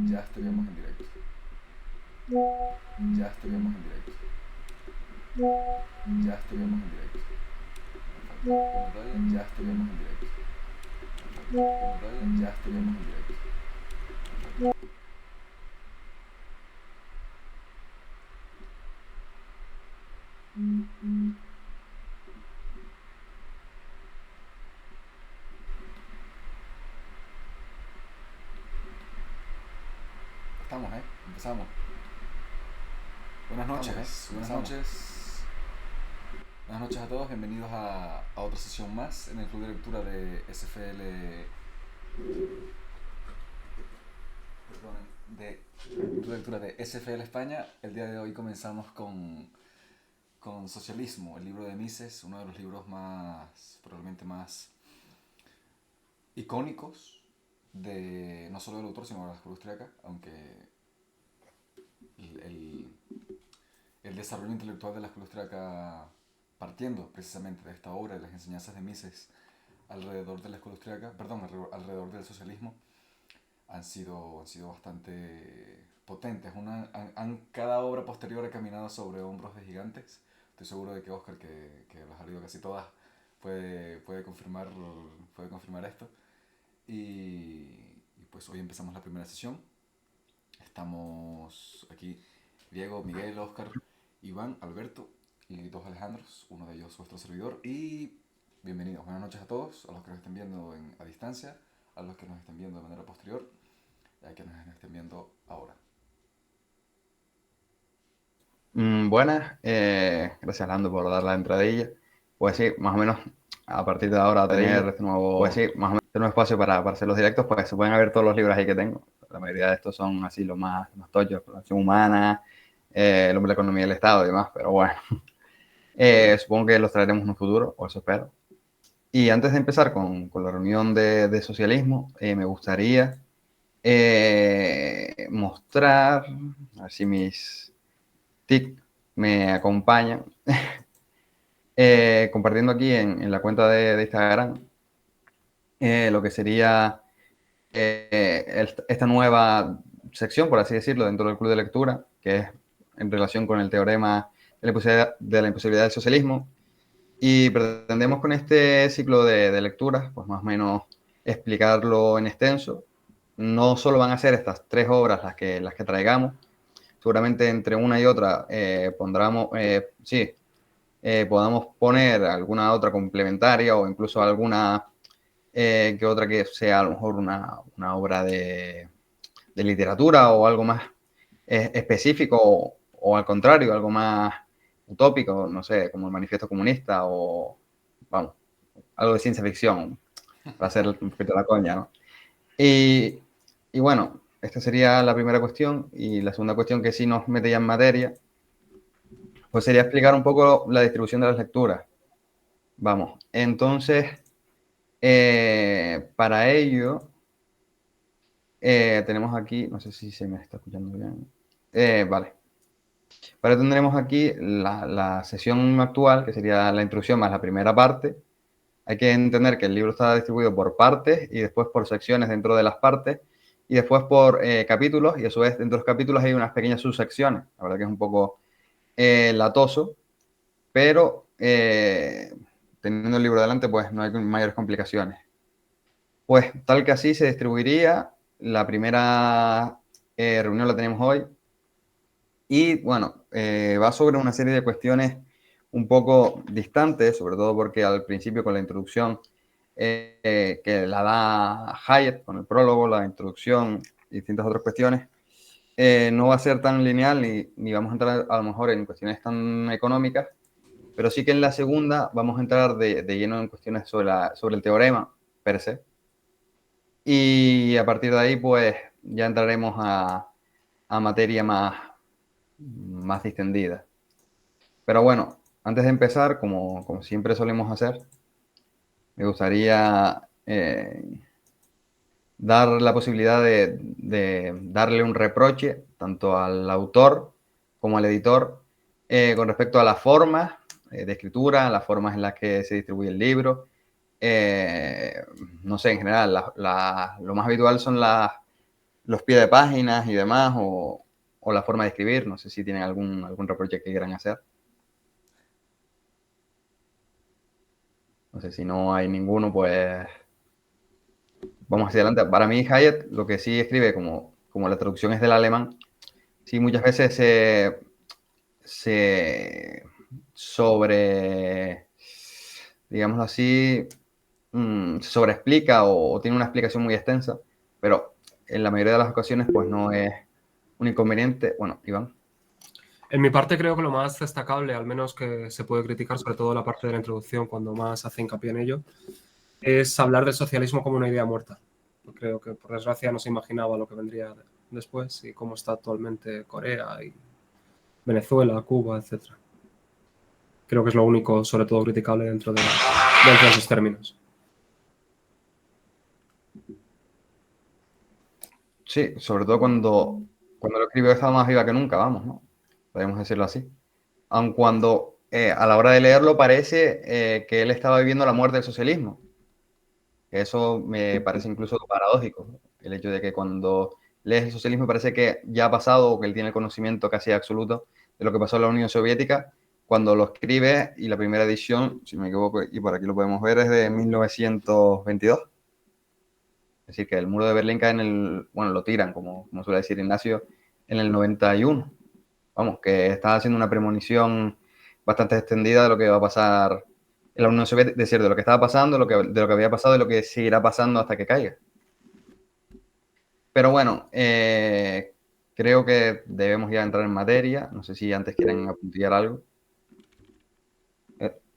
Ya estaríamos en directo. Ya estaríamos en directo. Ya estaríamos en directo. Ya estaríamos en directo. Ya estaríamos en directo. Estamos, ¿eh? Empezamos. Buenas noches. Buenas noches. Buenas noches a todos. Bienvenidos a otra sesión más en el Club de Lectura de SFL. Perdonen, de Club de Lectura de SFL España. El día de hoy comenzamos con Socialismo, el libro de Mises, uno de los libros más, probablemente más icónicos de no solo del autor, sino de la escuela austríaca, aunque el, el desarrollo intelectual de la escuela austríaca, partiendo precisamente de esta obra, de las enseñanzas de Mises alrededor de la escuela austríaca, perdón, alrededor del socialismo, han sido bastante potentes. Cada obra posterior ha caminado sobre hombros de gigantes. Estoy seguro de que Oscar, que las ha leído casi todas, puede confirmar esto. Y pues hoy empezamos la primera sesión. Estamos aquí Diego, Miguel, Oscar, Iván, Alberto y dos Alejandros, uno de ellos vuestro servidor. Y bienvenidos, buenas noches a todos, a los que nos estén viendo a distancia, a los que nos estén viendo de manera posterior y a quienes nos estén viendo ahora. Buenas, gracias Lando por dar la entradilla. Pues sí, más o menos a partir de ahora tener pues sí, más o menos este nuevo espacio para hacer los directos, pues se pueden ver todos los libros ahí que tengo. La mayoría de estos son así los más tochos, la acción humana, el hombre, la economía y el Estado y demás, pero bueno, supongo que los traeremos en un futuro, o eso espero. Y antes de empezar con la reunión de socialismo, me gustaría mostrar, a ver si mis TIC me acompañan, compartiendo aquí en la cuenta de Instagram lo que sería esta nueva sección, por así decirlo, dentro del club de lectura, que es en relación con el teorema de la imposibilidad del socialismo. Y pretendemos con este ciclo de lecturas, pues más o menos explicarlo en extenso. No solo van a ser estas tres obras las que traigamos, seguramente entre una y otra podamos poner alguna otra complementaria o incluso alguna que otra que sea a lo mejor una obra de literatura o algo más específico o al contrario, algo más utópico, no sé, como el Manifiesto Comunista o, vamos, algo de ciencia ficción, para hacer un poquito la coña, ¿no? Y, y bueno, esta sería la primera cuestión. Y la segunda cuestión que sí nos mete ya en materia, pues sería explicar un poco la distribución de las lecturas. Vamos, entonces, para ello, tenemos aquí, no sé si se me está escuchando bien. Vale. Para ello tendremos aquí la sesión actual, que sería la introducción más la primera parte. Hay que entender que el libro está distribuido por partes y después por secciones dentro de las partes y después por capítulos, y a su vez dentro de los capítulos hay unas pequeñas subsecciones. La verdad que es un poco latoso, pero teniendo el libro delante, pues no hay mayores complicaciones. Pues tal que así se distribuiría la primera reunión la tenemos hoy. Y bueno, va sobre una serie de cuestiones un poco distantes, sobre todo porque al principio con la introducción que la da Hayek, con el prólogo, la introducción y distintas otras cuestiones, no va a ser tan lineal ni vamos a entrar a lo mejor en cuestiones tan económicas, pero sí que en la segunda vamos a entrar de lleno en cuestiones sobre el teorema per se. Y a partir de ahí, pues ya entraremos a materia más distendida. Pero bueno, antes de empezar, como siempre solemos hacer, me gustaría dar la posibilidad de darle un reproche tanto al autor como al editor con respecto a las formas de escritura, las formas en las que se distribuye el libro. No sé, en general, lo más habitual son los pies de páginas y demás, o la forma de escribir. No sé si tienen algún reproche que quieran hacer. No sé si no hay ninguno, pues vamos hacia adelante. Para mí, Hayek, lo que sí escribe, como la traducción es del alemán, sí muchas veces se sobre, digámoslo así, se sobreexplica o tiene una explicación muy extensa, pero en la mayoría de las ocasiones pues no es un inconveniente. Bueno, Iván. En mi parte creo que lo más destacable, al menos que se puede criticar, sobre todo la parte de la introducción, cuando más hace hincapié en ello, es hablar del socialismo como una idea muerta. Creo que, por desgracia, no se imaginaba lo que vendría después y cómo está actualmente Corea y Venezuela, Cuba, etc. Creo que es lo único, sobre todo, criticable dentro de esos términos. Sí, sobre todo cuando lo escribió estaba más viva que nunca, vamos, ¿no? Podemos decirlo así. Aun cuando a la hora de leerlo parece que él estaba viviendo la muerte del socialismo. Eso me parece incluso paradójico, el hecho de que cuando lees el socialismo parece que ya ha pasado o que él tiene el conocimiento casi absoluto de lo que pasó en la Unión Soviética, cuando lo escribe y la primera edición, si me equivoco, y por aquí lo podemos ver, es de 1922. Es decir, que el muro de Berlín cae bueno, lo tiran, como suele decir Ignacio, en el 91. Vamos, que está haciendo una premonición bastante extendida de lo que va a pasar en la Unión Soviética, es decir, de lo que estaba pasando, de lo que había pasado y lo que seguirá pasando hasta que caiga. Pero bueno, creo que debemos ya entrar en materia. No sé si antes quieren apuntillar algo.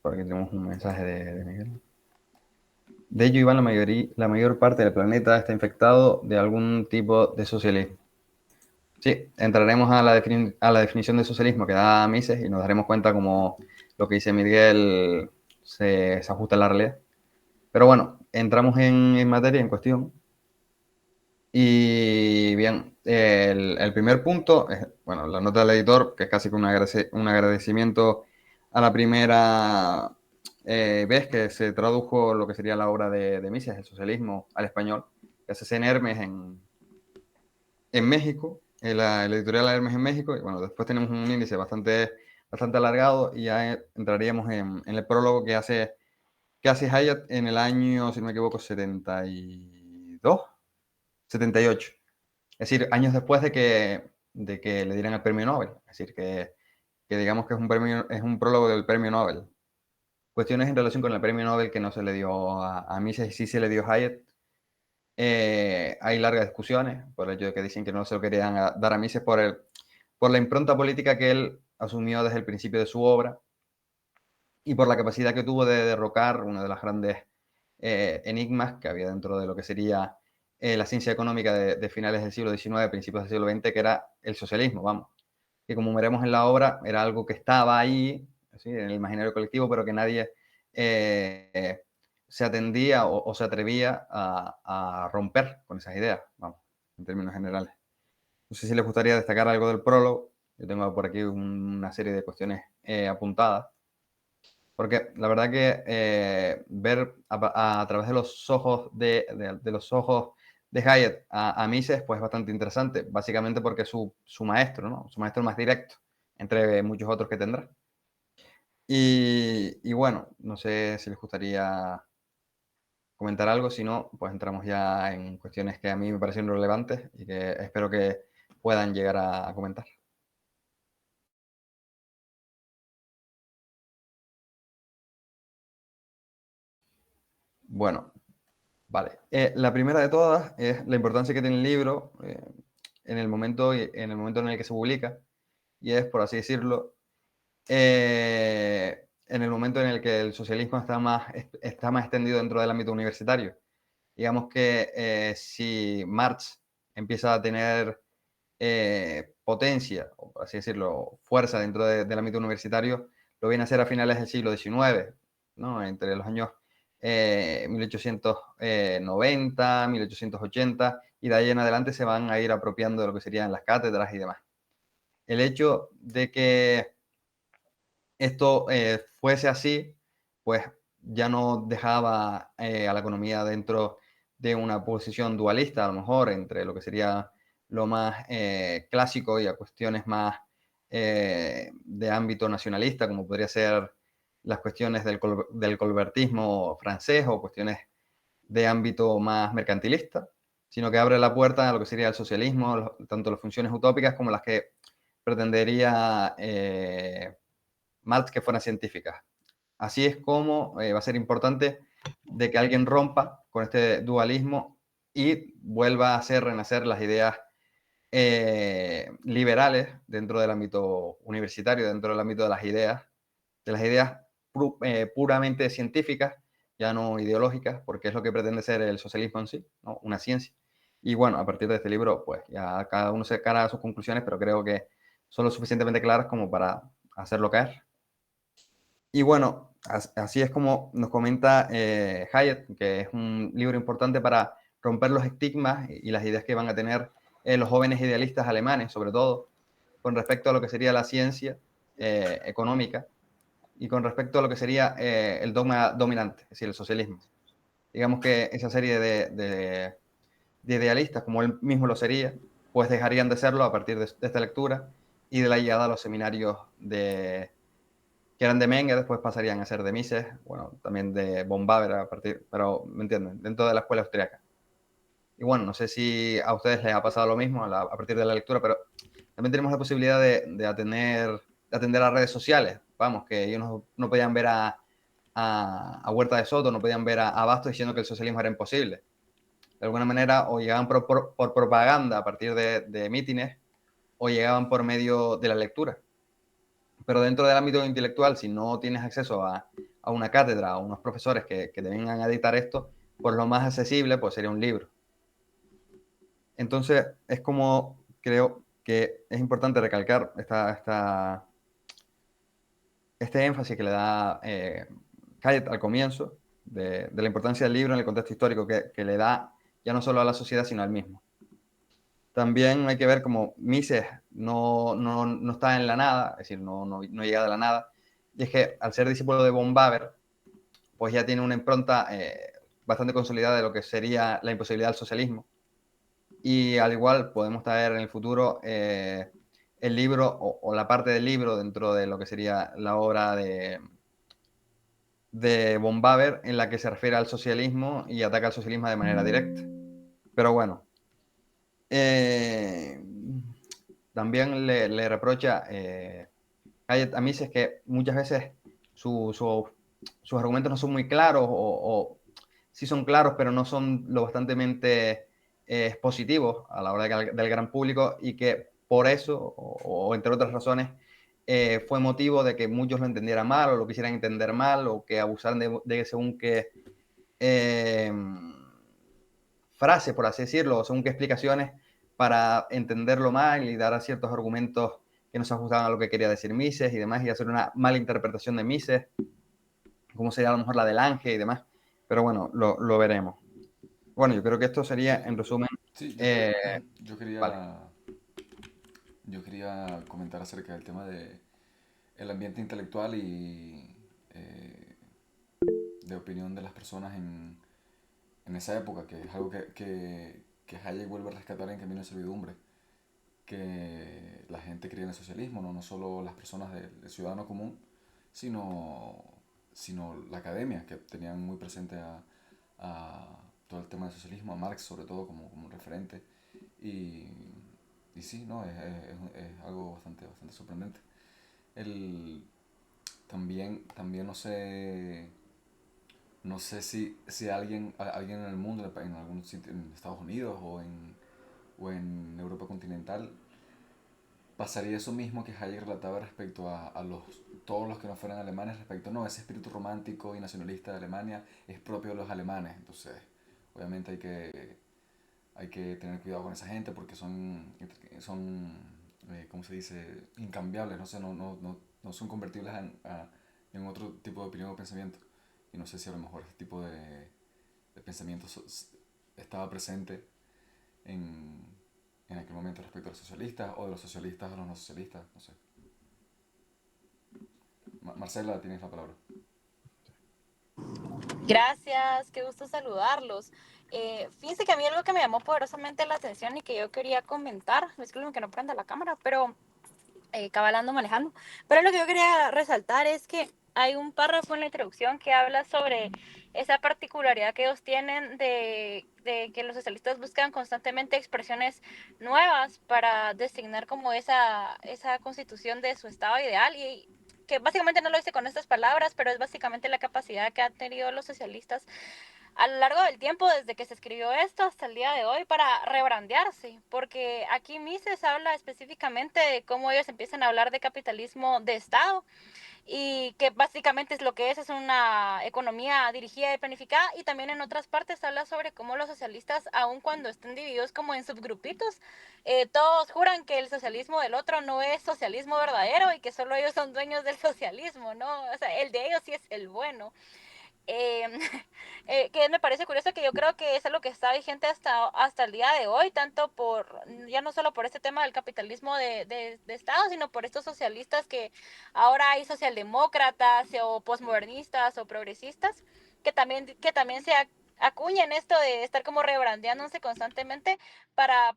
Por aquí tenemos un mensaje de Miguel. De ello, Iván, la mayor parte del planeta está infectado de algún tipo de socialismo. Sí, entraremos a la definición de socialismo que da Mises y nos daremos cuenta cómo lo que dice Miguel se ajusta a la realidad. Pero bueno, entramos en materia, en cuestión. Y bien, el primer punto es, bueno, la nota del editor, que es casi un agradecimiento a la primera vez que se tradujo lo que sería la obra de Mises, el socialismo, al español, que se hace en Hermes, en México, la editorial Hermes en México. Y bueno, después tenemos un índice bastante alargado y ya entraríamos en el prólogo que hace Hayek en el año, si no me equivoco, 72, 78. Es decir, años después de que le dieran el premio Nobel. Es decir, que digamos que es un prólogo del premio Nobel. Cuestiones en relación con el premio Nobel que no se le dio a Mises y sí se le dio a Hayek. Hay largas discusiones por el hecho de que dicen que no se lo querían dar a Mises por la impronta política que él asumió desde el principio de su obra y por la capacidad que tuvo de derrocar uno de los grandes enigmas que había dentro de lo que sería la ciencia económica de finales del siglo XIX, principios del siglo XX, que era el socialismo, vamos. Que como veremos en la obra, era algo que estaba ahí, ¿sí?, en el imaginario colectivo, pero que nadie se atendía o se atrevía a romper con esas ideas, vamos, en términos generales. No sé si les gustaría destacar algo del prólogo. Yo tengo por aquí una serie de cuestiones apuntadas. Porque la verdad que ver a través de los ojos de los ojos de Hayek a Mises, pues es bastante interesante, básicamente porque es su maestro, ¿no? Su maestro más directo, entre muchos otros que tendrá. Y bueno, no sé si les gustaría comentar algo, si no, pues entramos ya en cuestiones que a mí me parecen relevantes y que espero que puedan llegar a comentar. Bueno, vale. La primera de todas es la importancia que tiene el libro en el momento en el que se publica, y es, por así decirlo, en el momento en el que el socialismo está más extendido dentro del ámbito universitario. Digamos que si Marx empieza a tener potencia, o por así decirlo, fuerza dentro del ámbito universitario, lo viene a hacer a finales del siglo XIX, ¿no? Entre los años 1890, 1880, y de ahí en adelante se van a ir apropiando de lo que serían las cátedras y demás. El hecho de que esto fuese así, pues ya no dejaba a la economía dentro de una posición dualista, a lo mejor, entre lo que sería lo más clásico y a cuestiones más de ámbito nacionalista, como podría ser las cuestiones del colbertismo francés o cuestiones de ámbito más mercantilista, sino que abre la puerta a lo que sería el socialismo, tanto las funciones utópicas como las que pretendería Marx que fueran científicas. Así es como va a ser importante de que alguien rompa con este dualismo y vuelva a hacer renacer las ideas liberales dentro del ámbito universitario, dentro del ámbito de las ideas puramente científicas, ya no ideológicas, porque es lo que pretende ser el socialismo en sí, ¿no? Una ciencia. Y bueno, a partir de este libro, pues ya cada uno se sacará sus conclusiones, pero creo que son lo suficientemente claras como para hacerlo caer. Y bueno, así es como nos comenta Hayek, que es un libro importante para romper los estigmas y las ideas que van a tener los jóvenes idealistas alemanes, sobre todo, con respecto a lo que sería la ciencia económica y con respecto a lo que sería el dogma dominante, es decir, el socialismo. Digamos que esa serie de idealistas, como él mismo lo sería, pues dejarían de serlo a partir de esta lectura y de la llegada a los seminarios que eran de Menge, después pasarían a ser de Mises, bueno, también de von Baber a partir, pero me entienden, dentro de la escuela austriaca. Y bueno, no sé si a ustedes les ha pasado lo mismo a partir de la lectura, pero también tenemos la posibilidad de atender a redes sociales. Vamos, que ellos no podían ver a Huerta de Soto, no podían ver a Bastos diciendo que el socialismo era imposible. De alguna manera, o llegaban por propaganda a partir de mítines, o llegaban por medio de la lectura. Pero dentro del ámbito intelectual, si no tienes acceso a una cátedra, a unos profesores que te vengan a editar esto, pues lo más accesible pues sería un libro. Entonces, es como creo que es importante recalcar este énfasis que le da Hayek al comienzo de la importancia del libro en el contexto histórico que le da ya no solo a la sociedad, sino al mismo. También hay que ver como Mises no está en la nada, es decir, no llega de la nada, y es que al ser discípulo de von Baber, pues ya tiene una impronta bastante consolidada de lo que sería la imposibilidad del socialismo. Y al igual podemos traer en el futuro el libro o la parte del libro dentro de lo que sería la obra de von Baber en la que se refiere al socialismo y ataca al socialismo de manera directa. Pero bueno, eh, también le reprocha a Mises que muchas veces sus argumentos no son muy claros o sí son claros, pero no son lo bastantemente expositivos a la hora del gran público y que por eso, o entre otras razones, fue motivo de que muchos lo entendieran mal o lo quisieran entender mal o que abusaran de según qué eh, frases, por así decirlo, o según qué explicaciones para entenderlo mal y dar a ciertos argumentos que no se ajustaban a lo que quería decir Mises y demás, y hacer una mala interpretación de Mises, como sería a lo mejor la del Ángel y demás. Pero bueno, lo veremos. Bueno, yo creo que esto sería, Sí, en resumen, sí, eh, yo vale. quería comentar acerca del tema de el ambiente intelectual y de opinión de las personas en esa época, que es algo que Hayek vuelve a rescatar en Camino de Servidumbre, que la gente creía en el socialismo, no solo las personas del ciudadano común, sino, sino la academia, que tenían muy presente a todo el tema del socialismo, a Marx sobre todo como un referente, y, y sí, no, es algo bastante sorprendente. El, también no sé si alguien en el mundo, en algún sitio, en Estados Unidos o en Europa continental, pasaría eso mismo que Hayek relataba respecto a todos los que no fueran alemanes, respecto, no, ese espíritu romántico y nacionalista de Alemania es propio de los alemanes. Entonces, obviamente hay que tener cuidado con esa gente porque son ¿cómo se dice? Incambiables, no sé, no son convertibles en otro tipo de opinión o pensamiento. Y no sé si a lo mejor este tipo de pensamiento estaba presente en, en aquel momento respecto a los socialistas o de los socialistas a los no socialistas, no sé. Marcela, tienes la palabra. Gracias, qué gusto saludarlos. Fíjense que a mí algo que me llamó poderosamente la atención y que yo quería comentar, disculpen que no prenda la cámara, pero cabalando, manejando. Pero lo que yo quería resaltar es que hay un párrafo en la introducción que habla sobre esa particularidad que ellos tienen de que los socialistas buscan constantemente expresiones nuevas para designar como esa constitución de su estado ideal y que básicamente no lo dice con estas palabras, pero es básicamente la capacidad que han tenido los socialistas a lo largo del tiempo, desde que se escribió esto hasta el día de hoy, para rebrandearse, porque aquí Mises habla específicamente de cómo ellos empiezan a hablar de capitalismo de Estado y que básicamente es lo que es una economía dirigida y planificada, y también en otras partes habla sobre cómo los socialistas, aun cuando estén divididos como en subgrupitos, todos juran que el socialismo del otro no es socialismo verdadero y que solo ellos son dueños del socialismo, ¿no? O sea, el de ellos sí es el bueno. Eh, que me parece curioso, que yo creo que es algo que está vigente hasta el día de hoy, tanto ya no solo por este tema del capitalismo de Estado, sino por estos socialistas que ahora hay socialdemócratas o posmodernistas o progresistas, que también se acuñan esto de estar como rebrandeándose constantemente para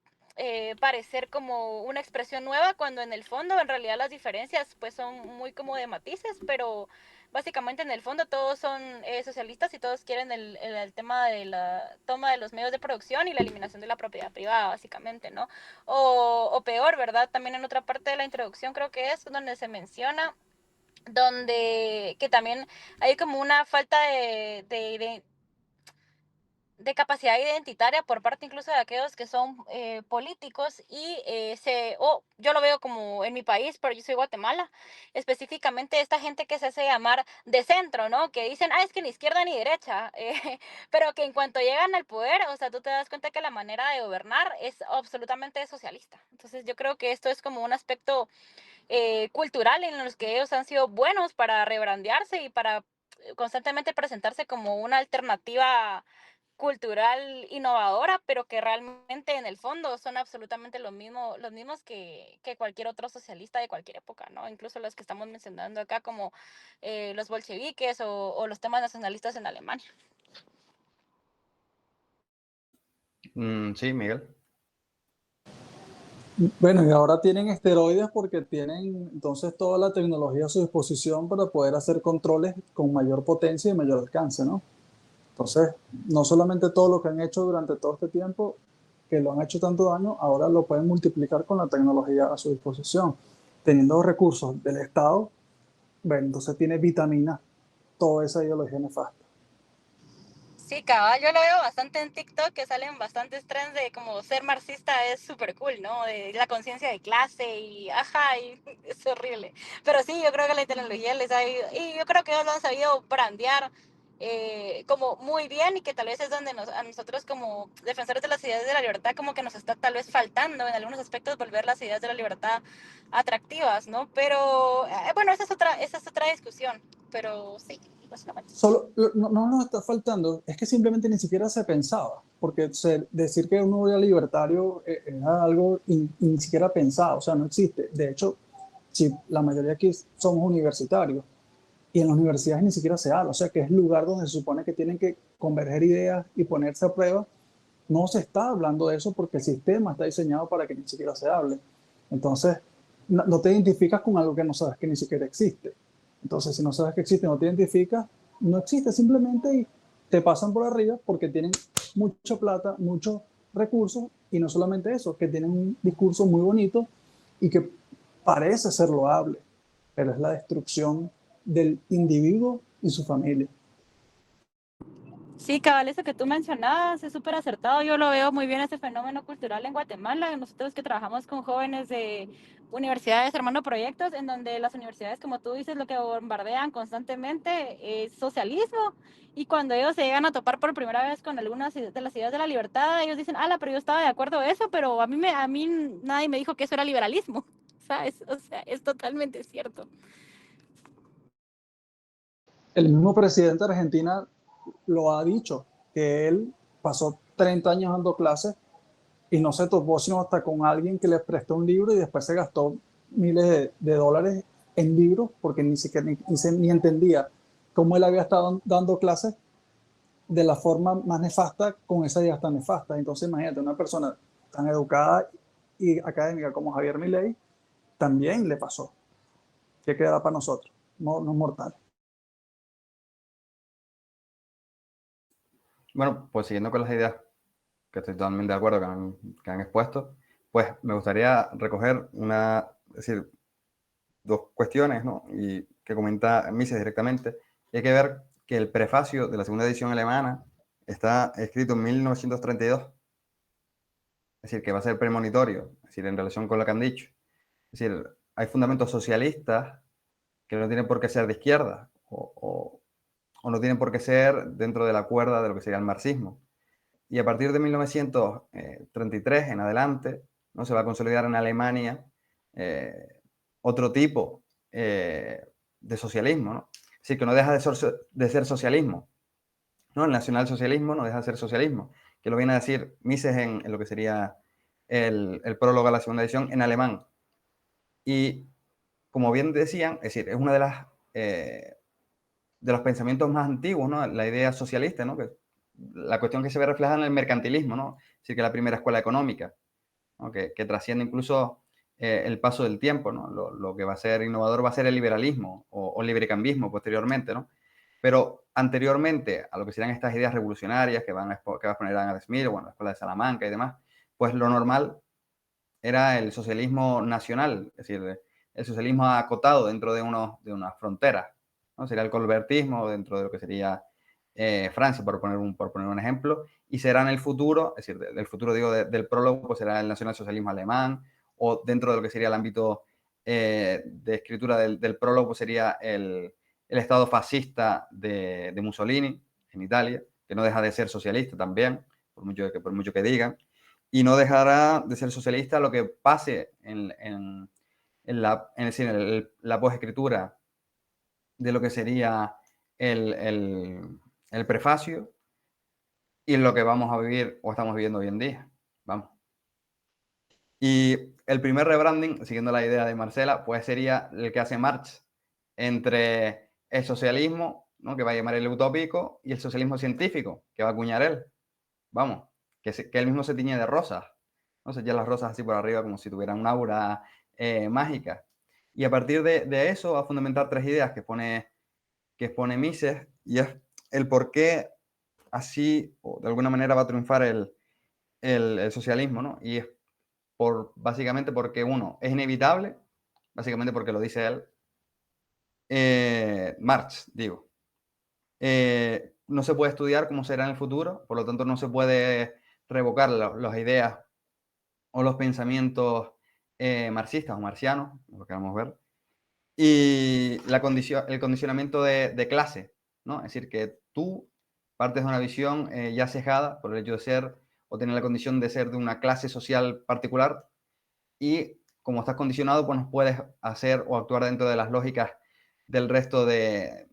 parecer como una expresión nueva, cuando en el fondo en realidad las diferencias pues son muy como de matices, pero básicamente en el fondo todos son socialistas y todos quieren el tema de la toma de los medios de producción y la eliminación de la propiedad privada, básicamente, ¿no? O peor, ¿verdad? También en otra parte de la introducción creo que es donde se menciona, donde que también hay como una falta de capacidad identitaria por parte incluso de aquellos que son políticos y yo lo veo como en mi país, pero yo soy Guatemala, específicamente esta gente que se hace llamar de centro, ¿no? Que dicen, es que ni izquierda ni derecha, pero que en cuanto llegan al poder, o sea, tú te das cuenta que la manera de gobernar es absolutamente socialista. Entonces yo creo que esto es como un aspecto cultural en los que ellos han sido buenos para rebrandearse y para constantemente presentarse como una alternativa cultural innovadora, pero que realmente en el fondo son absolutamente los mismos que cualquier otro socialista de cualquier época, ¿no? Incluso los que estamos mencionando acá, como los bolcheviques o los temas nacionalistas en Alemania. Sí, Miguel. Bueno, y ahora tienen esteroides porque tienen entonces toda la tecnología a su disposición para poder hacer controles con mayor potencia y mayor alcance, ¿no? Entonces, no solamente todo lo que han hecho durante todo este tiempo, que lo han hecho tanto daño, ahora lo pueden multiplicar con la tecnología a su disposición. Teniendo recursos del Estado, bueno, entonces tiene vitamina toda esa ideología nefasta. Sí, cabal, yo lo veo bastante en TikTok, que salen bastantes trends de como ser marxista es súper cool, ¿no? De la conciencia de clase y es horrible. Pero sí, yo creo que la tecnología les ha ido, y yo creo que ellos lo han sabido brandear como muy bien, y que tal vez es donde a nosotros como defensores de las ideas de la libertad como que nos está tal vez faltando en algunos aspectos volver las ideas de la libertad atractivas, ¿no? Pero bueno, esa es otra discusión, pero sí. Solo, no nos está faltando, es que simplemente ni siquiera se pensaba, porque decir que uno era libertario era algo ni siquiera pensado, o sea, no existe. De hecho, si la mayoría aquí somos universitarios, y en las universidades ni siquiera se habla, o sea, que es el lugar donde se supone que tienen que converger ideas y ponerse a prueba, no se está hablando de eso porque el sistema está diseñado para que ni siquiera se hable. Entonces, no te identificas con algo que no sabes que ni siquiera existe. Entonces, si no sabes que existe, no te identificas, no existe simplemente, y te pasan por arriba porque tienen mucha plata, muchos recursos Y no solamente eso, que tienen un discurso muy bonito y que parece ser loable, pero es la destrucción del individuo y su familia. Sí, cabal, eso que tú mencionabas es súper acertado. Yo lo veo muy bien ese fenómeno cultural en Guatemala. Nosotros que trabajamos con jóvenes de universidades armando proyectos, en donde las universidades, como tú dices, lo que bombardean constantemente es socialismo. Y cuando ellos se llegan a topar por primera vez con algunas de las ideas de la libertad, ellos dicen, ala, pero yo estaba de acuerdo en eso, pero a mí nadie me dijo que eso era liberalismo, ¿sabes? O sea, es totalmente cierto. El mismo presidente de Argentina lo ha dicho, que él pasó 30 años dando clases y no se topó sino hasta con alguien que le prestó un libro y después se gastó miles de dólares en libros porque ni siquiera ni entendía cómo él había estado dando clases de la forma más nefasta con esas ideas tan nefastas. Entonces imagínate, una persona tan educada y académica como Javier Milei también le pasó. ¿Qué quedará para nosotros? No, no es mortal. Bueno, pues siguiendo con las ideas que estoy totalmente de acuerdo que han expuesto, pues me gustaría recoger es decir, dos cuestiones, ¿no? Y que comenta Mises directamente. Y hay que ver que el prefacio de la segunda edición alemana está escrito en 1932. Es decir, que va a ser premonitorio, es decir, en relación con lo que han dicho. Es decir, hay fundamentos socialistas que no tienen por qué ser de izquierda o no tienen por qué ser dentro de la cuerda de lo que sería el marxismo. Y a partir de 1933 en adelante, ¿no? Se va a consolidar en Alemania otro tipo de socialismo, ¿no? Es decir, que no deja de ser socialismo, ¿no? El nacionalsocialismo no deja de ser socialismo, que lo viene a decir Mises en lo que sería el prólogo a la segunda edición en alemán. Y como bien decían, es decir, es una de los pensamientos más antiguos, ¿no? La idea socialista, ¿no? Que la cuestión que se ve reflejada en el mercantilismo, ¿no? Es decir, que la primera escuela económica, ¿no? Que trasciende incluso el paso del tiempo, ¿no? Lo que va a ser innovador va a ser el liberalismo o librecambismo posteriormente, ¿no? Pero anteriormente a lo que serían estas ideas revolucionarias que va a exponer Adam Smith, bueno, la escuela de Salamanca y demás, pues lo normal era el socialismo nacional, es decir, el socialismo acotado dentro de unas fronteras, ¿no? Sería el colbertismo dentro de lo que sería Francia, por poner un ejemplo, y será en el futuro, es decir, del futuro digo del prólogo, pues será el nacionalsocialismo alemán, o dentro de lo que sería el ámbito de escritura del prólogo, pues sería el estado fascista de Mussolini en Italia, que no deja de ser socialista también, por mucho que digan, y no dejará de ser socialista lo que pase en la posescritura de lo que sería el prefacio y lo que vamos a vivir o estamos viviendo hoy en día. Vamos. Y el primer rebranding, siguiendo la idea de Marcela, pues sería el que hace Marx entre el socialismo, ¿no? Que va a llamar el utópico, y el socialismo científico, que va a acuñar él. Vamos, que él mismo se tiñe de rosas, ¿no? Se ya las rosas así por arriba como si tuvieran un aura mágica. Y a partir de eso va a fundamentar tres ideas que expone Mises, y es el por qué así, o de alguna manera, va a triunfar el socialismo, ¿no? Y es básicamente porque uno, es inevitable, básicamente porque lo dice él, Marx, digo. No se puede estudiar cómo será en el futuro, por lo tanto no se puede revocar las ideas o los pensamientos marxistas o marcianos, lo que vamos a ver, y el condicionamiento de clase, ¿no? Es decir, que tú partes de una visión ya sesgada por el hecho de ser o tener la condición de ser de una clase social particular y como estás condicionado, pues no puedes hacer o actuar dentro de las lógicas del resto de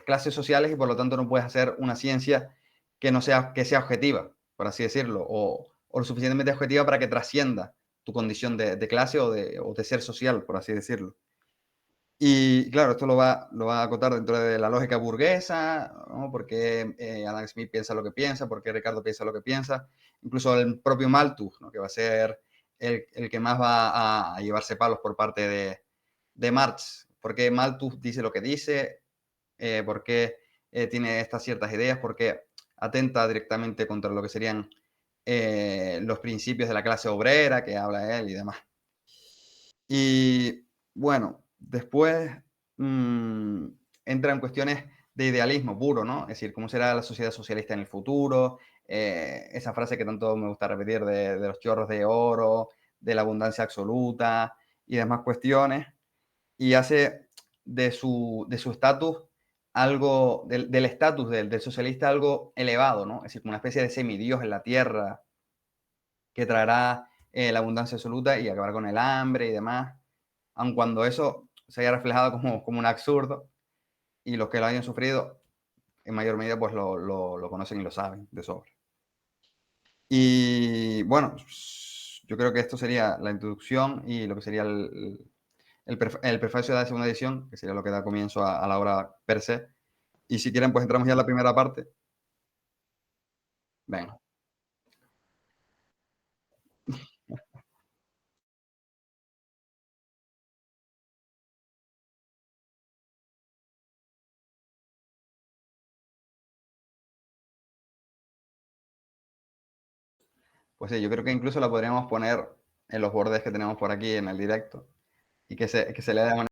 clases sociales y por lo tanto no puedes hacer una ciencia que sea objetiva, por así decirlo, o lo suficientemente objetiva para que trascienda tu condición de clase o de ser social, por así decirlo. Y claro, esto lo va a acotar dentro de la lógica burguesa, ¿no? Porque Adam Smith piensa lo que piensa, porque Ricardo piensa lo que piensa, incluso el propio Malthus, ¿no? Que va a ser el que más va a llevarse palos por parte de Marx, porque Malthus dice lo que dice, porque tiene estas ciertas ideas, porque atenta directamente contra lo que serían los principios de la clase obrera que habla él y demás. Y bueno, después entra en cuestiones de idealismo puro, ¿no? Es decir, cómo será la sociedad socialista en el futuro, esa frase que tanto me gusta repetir de los chorros de oro, de la abundancia absoluta y demás cuestiones, y hace de su estatus algo, del estatus del socialista algo elevado, ¿no? Es decir, como una especie de semidios en la tierra que traerá la abundancia absoluta y acabar con el hambre y demás, aun cuando eso se haya reflejado como un absurdo, y los que lo hayan sufrido en mayor medida pues lo conocen y lo saben de sobra. Y bueno, yo creo que esto sería la introducción y lo que sería el prefacio de la segunda edición, que sería lo que da comienzo a la obra per se. Y si quieren, pues entramos ya a la primera parte. Venga. Pues sí, yo creo que incluso la podríamos poner en los bordes que tenemos por aquí en el directo y que se lea de manera...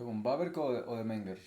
con Baberk o de Menger?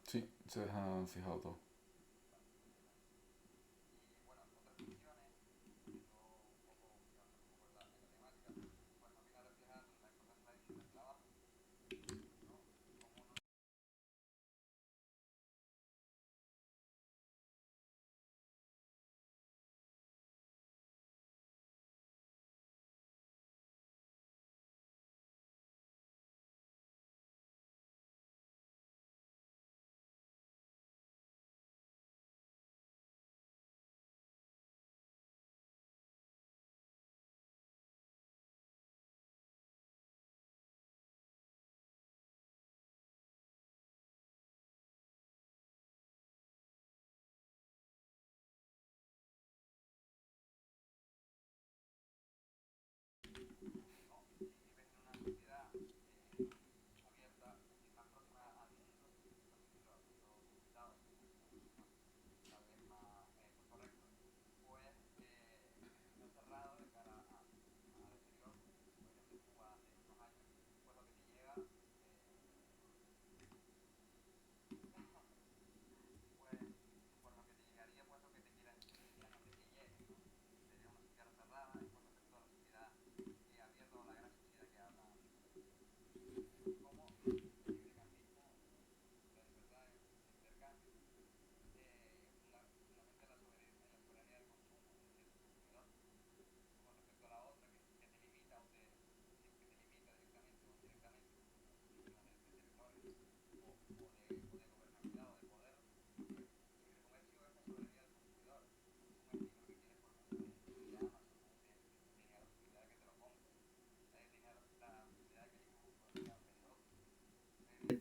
Sí, se dejan fijado todo.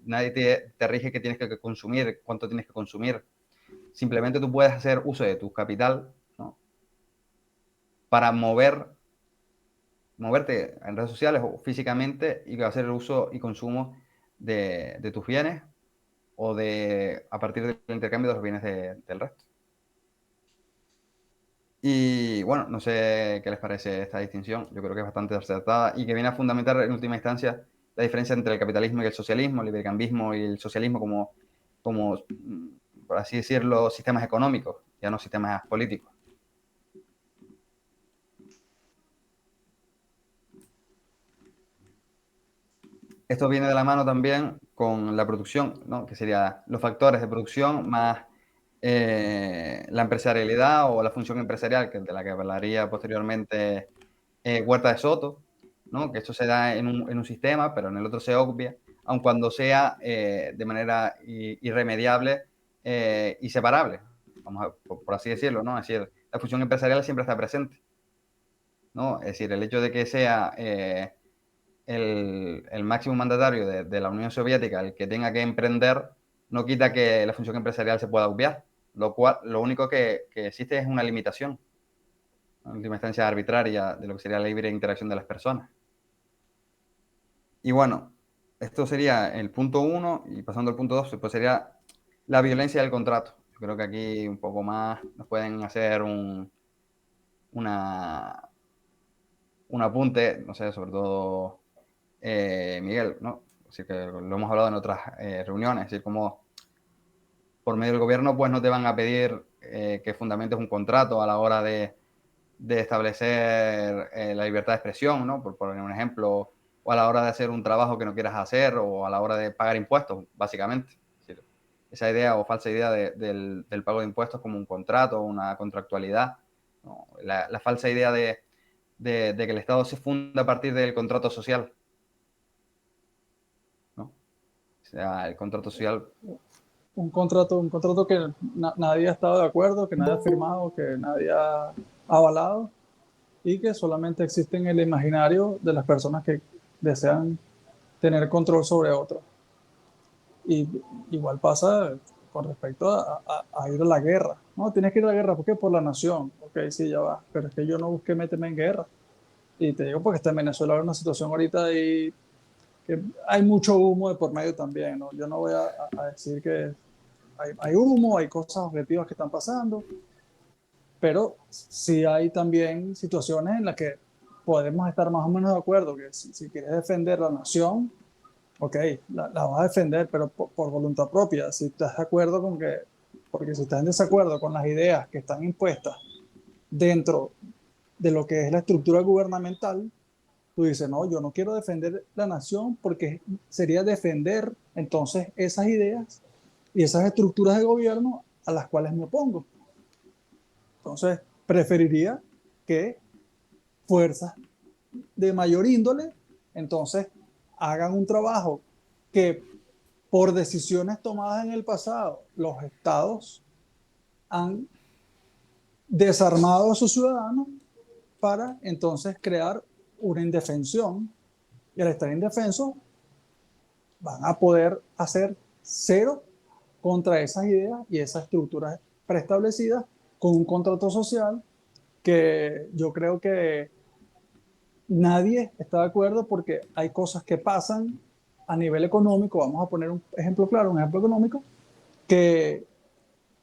Nadie te rige qué tienes que consumir, cuánto tienes que consumir. Simplemente tú puedes hacer uso de tu capital, ¿no? Para moverte en redes sociales o físicamente y hacer el uso y consumo de tus bienes o a partir del intercambio de los bienes del resto. Y bueno, no sé qué les parece esta distinción. Yo creo que es bastante acertada y que viene a fundamentar en última instancia la diferencia entre el capitalismo y el socialismo, el libercambismo y el socialismo como, por así decirlo, sistemas económicos, ya no sistemas políticos. Esto viene de la mano también con la producción, ¿no? Que serían los factores de producción más la empresarialidad o la función empresarial, de la que hablaría posteriormente Huerta de Soto, ¿no? Que esto se da en un sistema, pero en el otro se obvia, aun cuando sea de manera irremediable y separable, vamos por así decirlo, ¿no? Es decir, la función empresarial siempre está presente, ¿no? Es decir, el hecho de que sea el máximo mandatario de la Unión Soviética el que tenga que emprender, no quita que la función empresarial se pueda obviar, lo único que existe es una limitación. en última instancia arbitraria, de lo que sería la libre interacción de las personas. Y bueno, esto sería el punto 1, y pasando al punto 2, pues sería la violencia del contrato. Yo creo que aquí un poco más nos pueden hacer un apunte, no sé, sobre todo Miguel, ¿no? Así que lo hemos hablado en otras reuniones, es decir, como por medio del gobierno pues no te van a pedir que fundamentes un contrato a la hora de establecer la libertad de expresión, ¿no? Por poner un ejemplo, o a la hora de hacer un trabajo que no quieras hacer, o a la hora de pagar impuestos, básicamente. Es decir, esa idea o falsa idea del pago de impuestos como un contrato o una contractualidad, ¿no? La falsa idea de que el Estado se funda a partir del contrato social, ¿no? O sea, el contrato social... Un contrato que nadie ha estado de acuerdo, que nadie ha firmado, que nadie ha avalado y que solamente existe en el imaginario de las personas que desean tener control sobre otros. Y igual pasa con respecto a ir a la guerra. No, tienes que ir a la guerra, ¿por qué? Por la nación. Ok, sí, ya va, pero es que yo no busqué meterme en guerra. Y te digo porque está en Venezuela una situación ahorita y que hay mucho humo de por medio también, ¿no? Yo no voy a decir que hay humo, hay cosas objetivas que están pasando, pero sí hay también situaciones en las que podemos estar más o menos de acuerdo, que si quieres defender la nación, ok, la vas a defender, pero por voluntad propia, si estás de acuerdo con que, porque si estás en desacuerdo con las ideas que están impuestas dentro de lo que es la estructura gubernamental, tú dices, no, yo no quiero defender la nación porque sería defender entonces esas ideas y esas estructuras de gobierno a las cuales me opongo. Entonces, preferiría que fuerzas de mayor índole, entonces, hagan un trabajo que por decisiones tomadas en el pasado, los estados han desarmado a sus ciudadanos para entonces crear una indefensión. Y al estar indefensos, van a poder hacer cero contra esas ideas y esas estructuras preestablecidas con un contrato social que yo creo que nadie está de acuerdo porque hay cosas que pasan a nivel económico. Vamos a poner un ejemplo claro, un ejemplo económico, que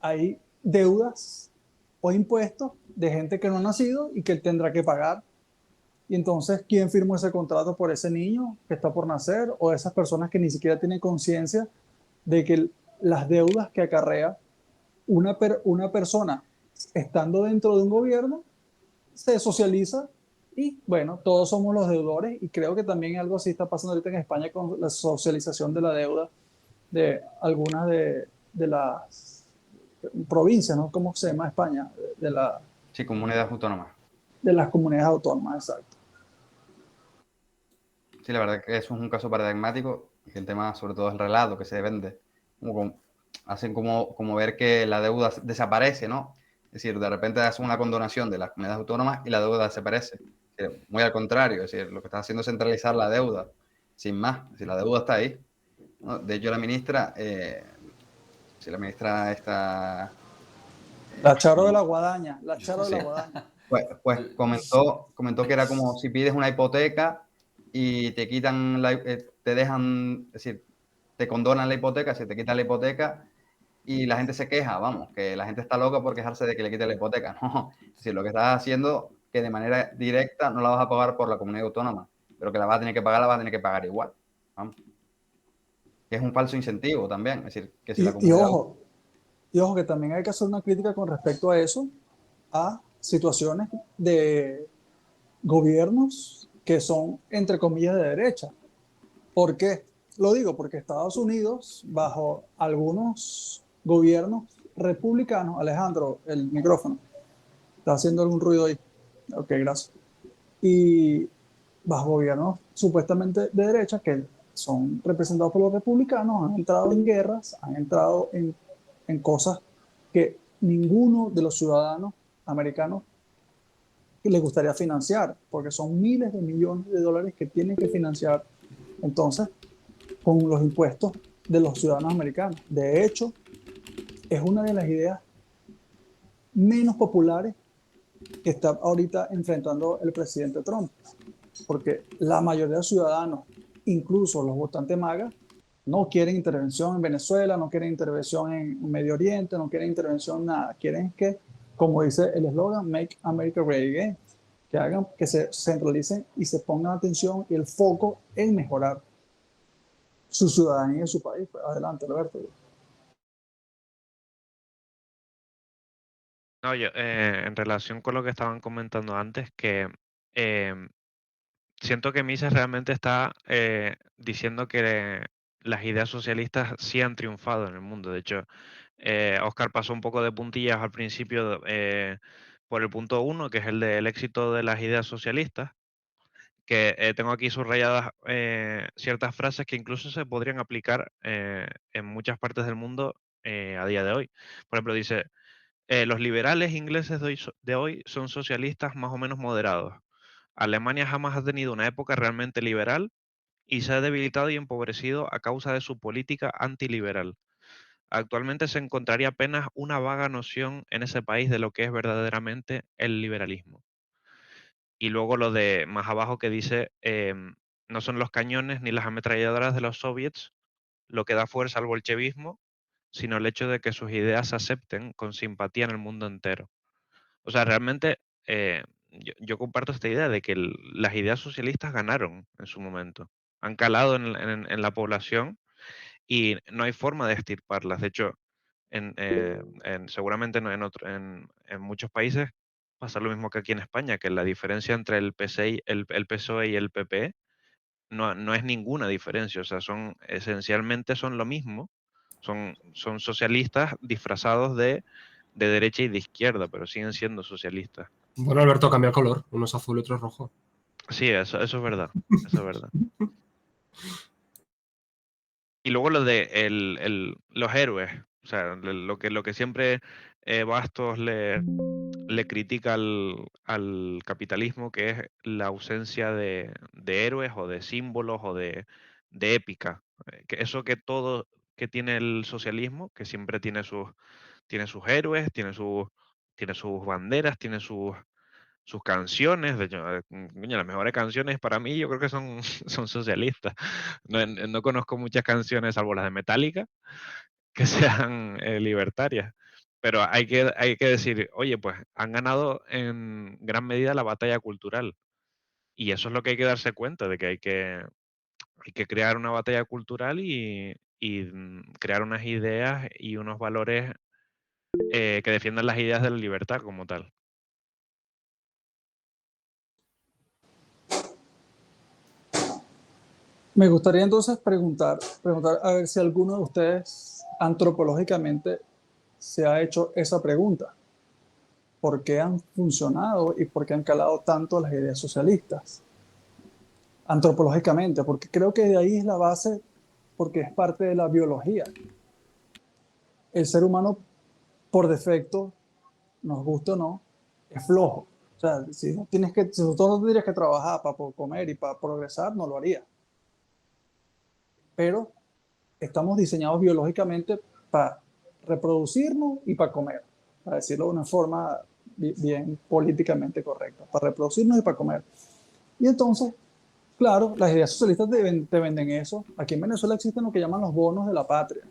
hay deudas o impuestos de gente que no ha nacido y que él tendrá que pagar. Y entonces, ¿quién firmó ese contrato por ese niño que está por nacer o esas personas que ni siquiera tienen conciencia de que las deudas que acarrea una persona estando dentro de un gobierno se socializa y bueno, todos somos los deudores y creo que también algo así está pasando ahorita en España con la socialización de la deuda de algunas de las provincias, ¿no? ¿Cómo se llama España? Sí, comunidades autónomas. De las comunidades autónomas, exacto. Sí, la verdad que eso es un caso paradigmático y el tema sobre todo es el relato que se vende. Hacen como ver que la deuda desaparece, ¿no? Es decir, de repente hacen una condonación de las comunidades autónomas y la deuda desaparece. Muy al contrario, es decir, lo que está haciendo es centralizar la deuda, sin más. Es decir, la deuda está ahí, ¿no? De hecho, la ministra está... La Charo de la Guadaña, la Charo de la Sí. Guadaña. Pues comentó que era como si pides una hipoteca y te quitan, te dejan, es decir, te condonan la hipoteca, se te quitan la hipoteca y la gente se queja, vamos, que la gente está loca por quejarse de que le quiten la hipoteca. No, es decir, lo que estás haciendo que de manera directa no la vas a pagar por la comunidad autónoma, pero que la vas a tener que pagar, la vas a tener que pagar igual. Vamos. Que es un falso incentivo también, es decir, que si la comunidad... Y ojo que también hay que hacer una crítica con respecto a eso, a situaciones de gobiernos que son, entre comillas, de derecha. ¿Por qué? Lo digo porque Estados Unidos, bajo algunos gobiernos republicanos, Alejandro, el micrófono, está haciendo algún ruido ahí. Ok, gracias. Y bajo gobiernos supuestamente de derecha, que son representados por los republicanos, han entrado en guerras, han entrado en cosas que ninguno de los ciudadanos americanos les gustaría financiar, porque son miles de millones de dólares que tienen que financiar entonces con los impuestos de los ciudadanos americanos. De hecho, es una de las ideas menos populares que está ahorita enfrentando el presidente Trump, porque la mayoría de los ciudadanos, incluso los votantes MAGA, no quieren intervención en Venezuela, no quieren intervención en Medio Oriente, no quieren intervención en nada. Quieren que, como dice el eslogan, Make America Great Again, que hagan, que se centralicen y se pongan atención y el foco en mejorar su ciudadanía y su país. Pues adelante, Alberto. No, yo, en relación con lo que estaban comentando antes, que siento que Mises realmente está diciendo que las ideas socialistas sí han triunfado en el mundo. De hecho, Oscar pasó un poco de puntillas al principio por el punto 1, que es el del éxito de las ideas socialistas, que tengo aquí subrayadas ciertas frases que incluso se podrían aplicar en muchas partes del mundo a día de hoy. Por ejemplo, dice, los liberales ingleses de hoy son socialistas más o menos moderados. Alemania jamás ha tenido una época realmente liberal y se ha debilitado y empobrecido a causa de su política antiliberal. Actualmente se encontraría apenas una vaga noción en ese país de lo que es verdaderamente el liberalismo. Y luego lo de más abajo que dice, no son los cañones ni las ametralladoras de los soviets lo que da fuerza al bolchevismo, sino el hecho de que sus ideas se acepten con simpatía en el mundo entero. O sea, realmente yo comparto esta idea de que las ideas socialistas ganaron en su momento, han calado en la población y no hay forma de extirparlas. De hecho, seguramente en muchos países pasa lo mismo que aquí en España, que la diferencia entre el el PSOE y el PP no es ninguna diferencia. O sea, esencialmente son lo mismo. Son socialistas disfrazados de derecha y de izquierda, pero siguen siendo socialistas. Bueno, Alberto, cambia el color. Uno es azul y otro es rojo. Sí, eso es verdad. Eso es verdad. Y luego lo de los héroes. O sea, lo que siempre Bastos le critica al capitalismo, que es la ausencia de héroes o de símbolos o de épica. Que eso que todo que tiene el socialismo, que siempre tiene sus héroes, tiene sus banderas, tiene sus canciones. De hecho, coño, las mejores canciones para mí yo creo que son, son socialistas. No conozco muchas canciones, salvo las de Metallica, que sean libertarias. Pero hay que decir, oye, pues han ganado en gran medida la batalla cultural. Y eso es lo que hay que darse cuenta, de que hay que crear una batalla cultural y crear unas ideas y unos valores que defiendan las ideas de la libertad como tal. Me gustaría entonces preguntar a ver si alguno de ustedes antropológicamente se ha hecho esa pregunta. ¿Por qué han funcionado y por qué han calado tanto las ideas socialistas? Antropológicamente, porque creo que de ahí es la base, porque es parte de la biología. El ser humano, por defecto, nos gusta o no, es flojo. O sea, si tú no tendrías que trabajar para comer y para progresar, no lo haría. Pero estamos diseñados biológicamente para reproducirnos y para comer, para decirlo de una forma bien políticamente correcta, para reproducirnos y para comer. Y entonces, claro, las ideas socialistas te venden eso. Aquí en Venezuela existen lo que llaman los bonos de la patria.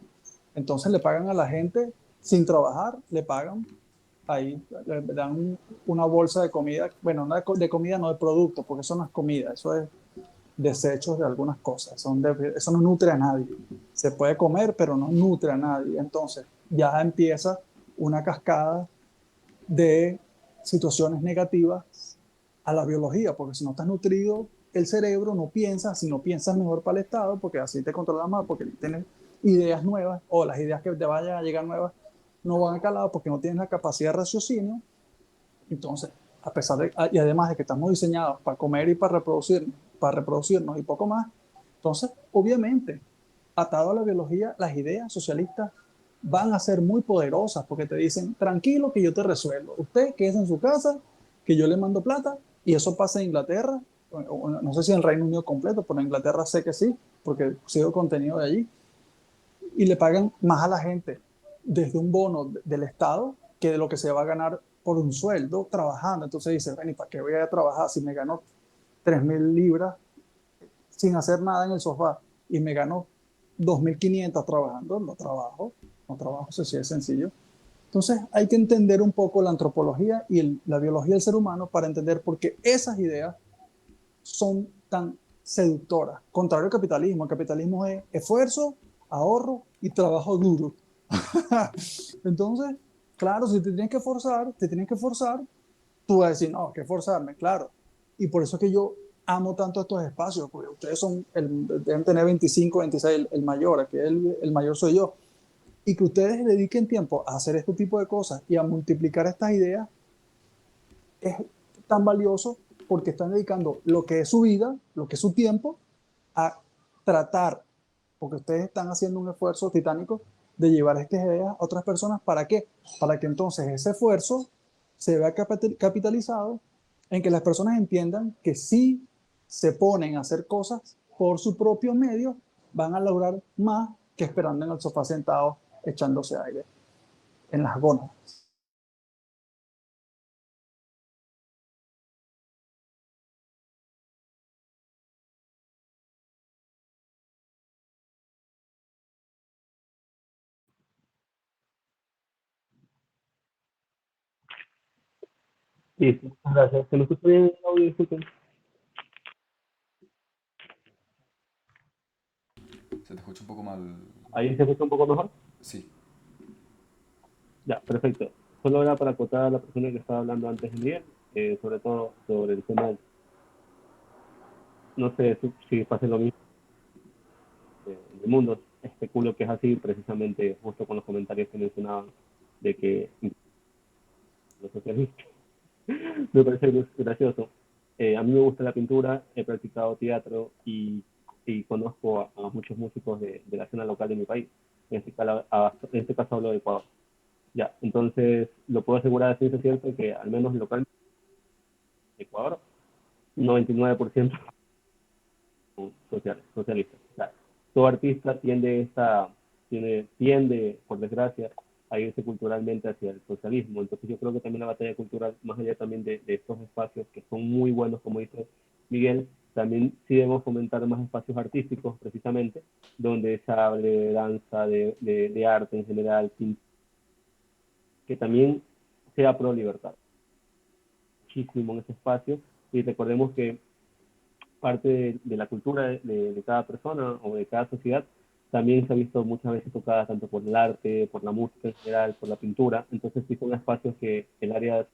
Entonces le pagan a la gente sin trabajar, le pagan ahí, le dan una bolsa de comida, bueno, no de comida, no de productos, porque eso no es comida, eso es desechos de algunas cosas, eso no nutre a nadie. Se puede comer, pero no nutre a nadie. Entonces ya empieza una cascada de situaciones negativas a la biología, porque si no estás nutrido, el cerebro no piensa, si no piensas mejor para el Estado, porque así te controlas más, porque tienes ideas nuevas, o las ideas que te vayan a llegar nuevas no van a calar porque no tienes la capacidad de raciocinio. Entonces, a pesar de, y además de que estamos diseñados para comer y para reproducirnos y poco más, entonces, obviamente, atado a la biología, las ideas socialistas van a ser muy poderosas porque te dicen, tranquilo que yo te resuelvo. Usted quédese en su casa, que yo le mando plata, y eso pasa en Inglaterra, no sé si en el Reino Unido completo, pero en Inglaterra sé que sí, porque sigo contenido de allí, y le pagan más a la gente desde un bono del Estado que de lo que se va a ganar por un sueldo trabajando. Entonces dice, bueno, ¿y para qué voy a trabajar si me gano 3.000 libras sin hacer nada en el sofá y me gano 2.500 trabajando? No trabajo, eso sí es sencillo. Entonces hay que entender un poco la antropología y la biología del ser humano para entender por qué esas ideas son tan seductoras. Contrario al capitalismo. El capitalismo es esfuerzo, ahorro y trabajo duro. Entonces, claro, si te tienes que forzar, tú vas a decir, no, que forzarme, claro. Y por eso es que yo amo tanto estos espacios, porque ustedes deben tener 25, 26, el mayor, aquí el mayor soy yo. Y que ustedes dediquen tiempo a hacer este tipo de cosas y a multiplicar estas ideas es tan valioso porque están dedicando lo que es su vida, lo que es su tiempo, a tratar, porque ustedes están haciendo un esfuerzo titánico de llevar estas ideas a otras personas. ¿Para qué? Para que entonces ese esfuerzo se vea capitalizado en que las personas entiendan que si se ponen a hacer cosas por sus propios medios, van a lograr más que esperando en el sofá sentado echándose aire en las gonas. Sí, muchas gracias. ¿Se me escucha bien el audio? Disculpen. Se te escucha un poco mal. ¿Ahí se escucha un poco mejor? Sí, Ya, perfecto. Solo era para acotar a la persona que estaba hablando antes de Miguel, sobre todo sobre el tema, no sé si pasa lo mismo en el mundo. Especulo que es así, precisamente justo con los comentarios que mencionaban de que los socialistas. Me parece gracioso. A mí me gusta la pintura, he practicado teatro y conozco a muchos músicos de la escena local de mi país. En este caso hablo de Ecuador. Ya, entonces lo puedo asegurar a ciencia cierta que al menos localmente en Ecuador, 99% son socialistas. O sea, todo artista tiende, por desgracia, a irse culturalmente hacia el socialismo. Entonces yo creo que también la batalla cultural, más allá también de estos espacios que son muy buenos, como dice Miguel, también sí debemos fomentar más espacios artísticos, precisamente, donde se hable de danza, de arte en general, que también sea pro libertad. Muchísimo en ese espacio y recordemos que parte de la cultura de cada persona o de cada sociedad también se ha visto muchas veces tocada tanto por el arte, por la música en general, por la pintura. Entonces sí son espacios que el área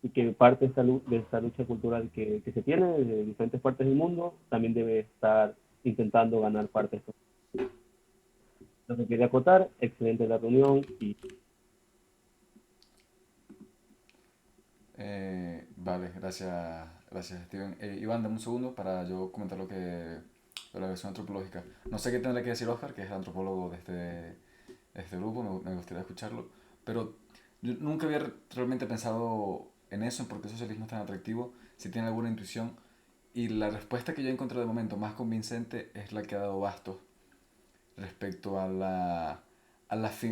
y que parte de esta lucha cultural que se tiene de diferentes partes del mundo también debe estar intentando ganar parte de esto. Lo que quería acotar, excelente la reunión y vale, gracias Steven. Iván, dame un segundo para yo comentar de la versión antropológica. No sé qué tendrá que decir Oscar, que es el antropólogo de este grupo, me gustaría escucharlo, pero yo nunca había realmente pensado en eso, en por qué el socialismo es tan atractivo, si tiene alguna intuición, y la respuesta que yo encontré de momento más convincente es la que ha dado Bastos respecto a la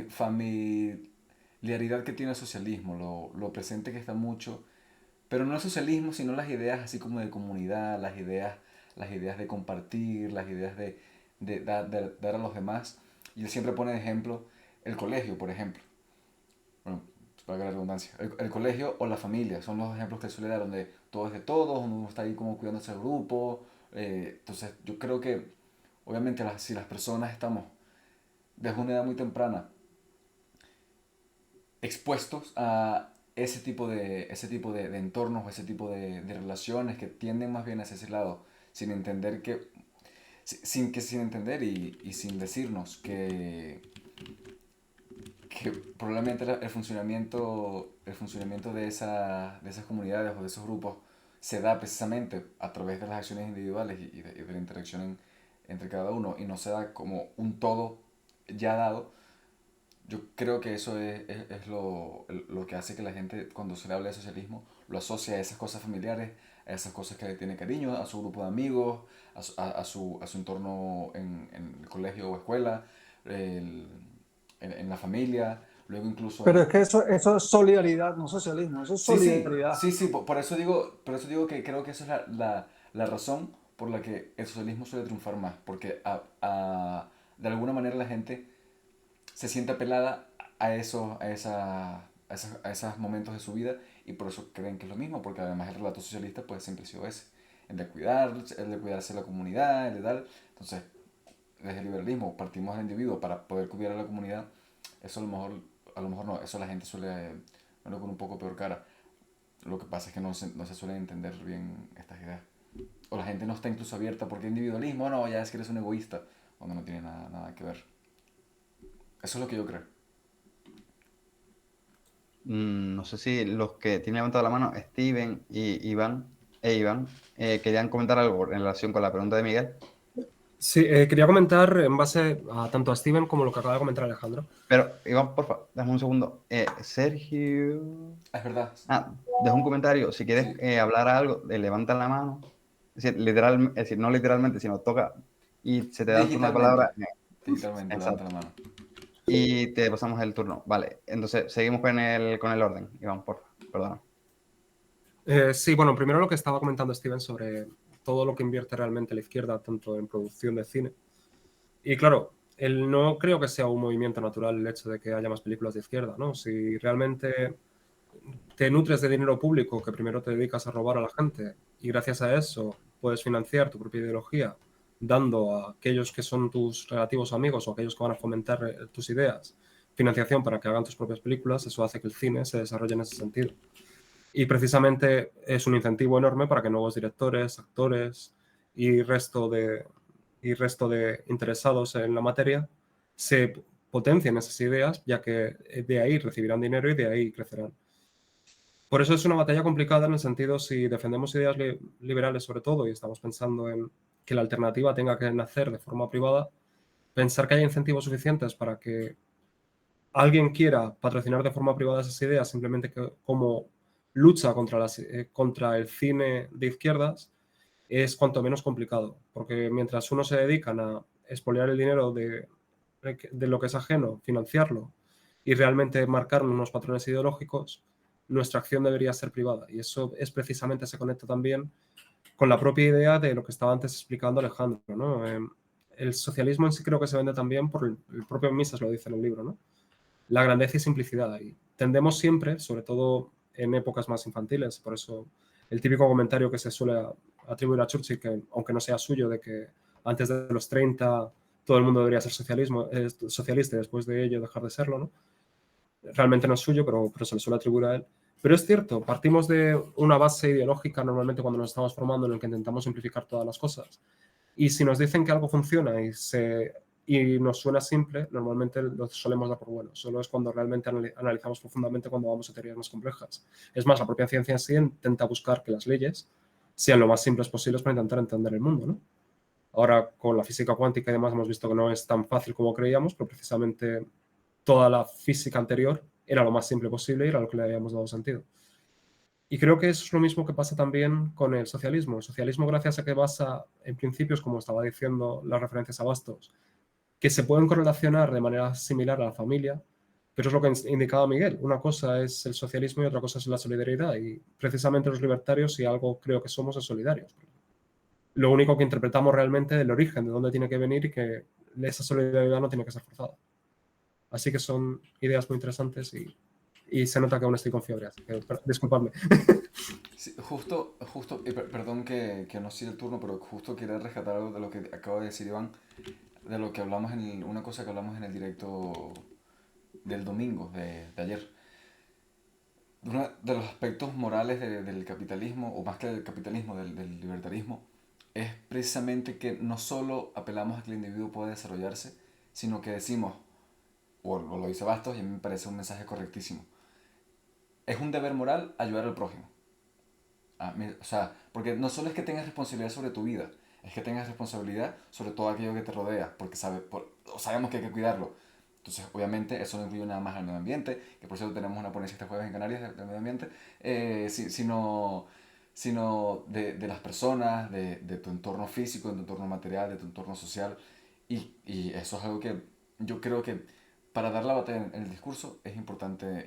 familiaridad que tiene el socialismo, lo presente que está mucho, pero no el socialismo, sino las ideas así como de comunidad, las ideas de compartir, las ideas de dar a los demás. Y él siempre pone de ejemplo el colegio, por ejemplo. Bueno, para la redundancia. El colegio o la familia son los ejemplos que él suele dar, donde todo es de todos, uno está ahí como cuidando ese grupo. Entonces, yo creo que, obviamente, si las personas estamos desde una edad muy temprana expuestos a ese tipo de entornos o ese tipo de relaciones que tienden más bien hacia ese lado, sin entender sin entender y sin decirnos que probablemente el funcionamiento de esas comunidades o de esos grupos se da precisamente a través de las acciones individuales y de la interacción entre cada uno y no se da como un todo ya dado. Yo creo que eso es lo que hace que la gente, cuando se le habla de socialismo, lo asocia a esas cosas familiares, a esas cosas que le tiene cariño, a su grupo de amigos, a su entorno en el colegio o escuela, el- en la familia, Luego incluso... Pero es que eso es solidaridad, no socialismo, eso es Sí, sí, solidaridad. sí, sí, por eso digo que creo que esa es la razón por la que el socialismo suele triunfar más, porque de alguna manera la gente se siente apelada a eso, a esos momentos de su vida y por eso creen que es lo mismo, porque además el relato socialista pues siempre ha sido ese, el de cuidarse de la comunidad, el de tal. Entonces, desde el liberalismo partimos del individuo para poder cuidar a la comunidad, eso a lo mejor no, eso la gente suele verlo con un poco peor cara. Lo que pasa es que no se suelen entender bien estas ideas. O la gente no está incluso abierta porque individualismo, no, ya es que eres un egoísta, cuando no tiene nada que ver. Eso es lo que yo creo. No sé si los que tienen levantado la mano, Steven y Iván, querían comentar algo en relación con la pregunta de Miguel. Sí, quería comentar en base a tanto a Steven como lo que acaba de comentar Alejandro. Pero, Iván, por favor, déjame un segundo. Sergio. Es verdad. Deja un comentario. Si quieres Sí. hablar algo, levanta la mano. Es decir, es decir, no literalmente, sino toca y se te da el turno de palabra. Digitalmente, levanta Exacto. la mano. Y te pasamos el turno. Vale, entonces seguimos con el orden. Iván, por favor, perdona. Sí, bueno, primero lo que estaba comentando Steven sobre todo lo que invierte realmente la izquierda, tanto en producción de cine. Y claro, no creo que sea un movimiento natural el hecho de que haya más películas de izquierda, ¿no? Si realmente te nutres de dinero público que primero te dedicas a robar a la gente y gracias a eso puedes financiar tu propia ideología dando a aquellos que son tus relativos amigos o aquellos que van a fomentar tus ideas financiación para que hagan tus propias películas, eso hace que el cine se desarrolle en ese sentido. Y precisamente es un incentivo enorme para que nuevos directores, actores y resto de interesados en la materia se potencien esas ideas, ya que de ahí recibirán dinero y de ahí crecerán. Por eso es una batalla complicada en el sentido si defendemos ideas liberales sobre todo y estamos pensando en que la alternativa tenga que nacer de forma privada, pensar que haya incentivos suficientes para que alguien quiera patrocinar de forma privada esas ideas simplemente como lucha contra el cine de izquierdas es cuanto menos complicado, porque mientras unos se dedican a expoliar el dinero de lo que es ajeno, financiarlo y realmente marcar unos patrones ideológicos, nuestra acción debería ser privada. Y eso es precisamente, se conecta también con la propia idea de lo que estaba antes explicando Alejandro, ¿no? El socialismo en sí creo que se vende también por el propio Mises lo dice en el libro, ¿no? La grandeza y simplicidad. Y tendemos siempre, sobre todo en épocas más infantiles, por eso el típico comentario que se suele atribuir a Churchill, que aunque no sea suyo, de que antes de los 30 todo el mundo debería ser socialista y después de ello dejar de serlo, ¿no? Realmente no es suyo, pero se le suele atribuir a él. Pero es cierto, partimos de una base ideológica normalmente cuando nos estamos formando en el que intentamos simplificar todas las cosas. Y si nos dicen que algo funciona y nos suena simple, normalmente lo solemos dar por bueno. Solo es cuando realmente analizamos profundamente cuando vamos a teorías más complejas. Es más, la propia ciencia en sí intenta buscar que las leyes sean lo más simples posibles para intentar entender el mundo, ¿no? Ahora, con la física cuántica y demás, hemos visto que no es tan fácil como creíamos, pero precisamente toda la física anterior era lo más simple posible y era lo que le habíamos dado sentido. Y creo que eso es lo mismo que pasa también con el socialismo. El socialismo, gracias a que basa en principios, como estaba diciendo las referencias a Bastos, que se pueden correlacionar de manera similar a la familia, pero es lo que indicaba Miguel. Una cosa es el socialismo y otra cosa es la solidaridad. Y precisamente los libertarios, si algo creo que somos, es solidarios. Lo único que interpretamos realmente del origen, de dónde tiene que venir y que esa solidaridad no tiene que ser forzada. Así que son ideas muy interesantes y se nota que aún estoy con fiebre. Así que, disculpadme. Sí, perdón que no siga el turno, pero justo quería rescatar algo de lo que acaba de decir Iván, de lo que hablamos una cosa que hablamos en el directo del domingo de ayer. Uno de los aspectos morales del capitalismo, o más que del capitalismo, del libertarismo, es precisamente que no solo apelamos a que el individuo pueda desarrollarse, sino que decimos, o lo dice Bastos y a mí me parece un mensaje correctísimo, es un deber moral ayudar al prójimo. O sea, porque no solo es que tengas responsabilidad sobre tu vida, es que tengas responsabilidad sobre todo aquello que te rodea, porque sabemos que hay que cuidarlo. Entonces, obviamente, eso no incluye nada más al medio ambiente, que por cierto tenemos una ponencia este jueves en Canarias del medio ambiente, sino de las personas, de tu entorno físico, de tu entorno material, de tu entorno social. Y eso es algo que yo creo que para dar la batalla en el discurso es importante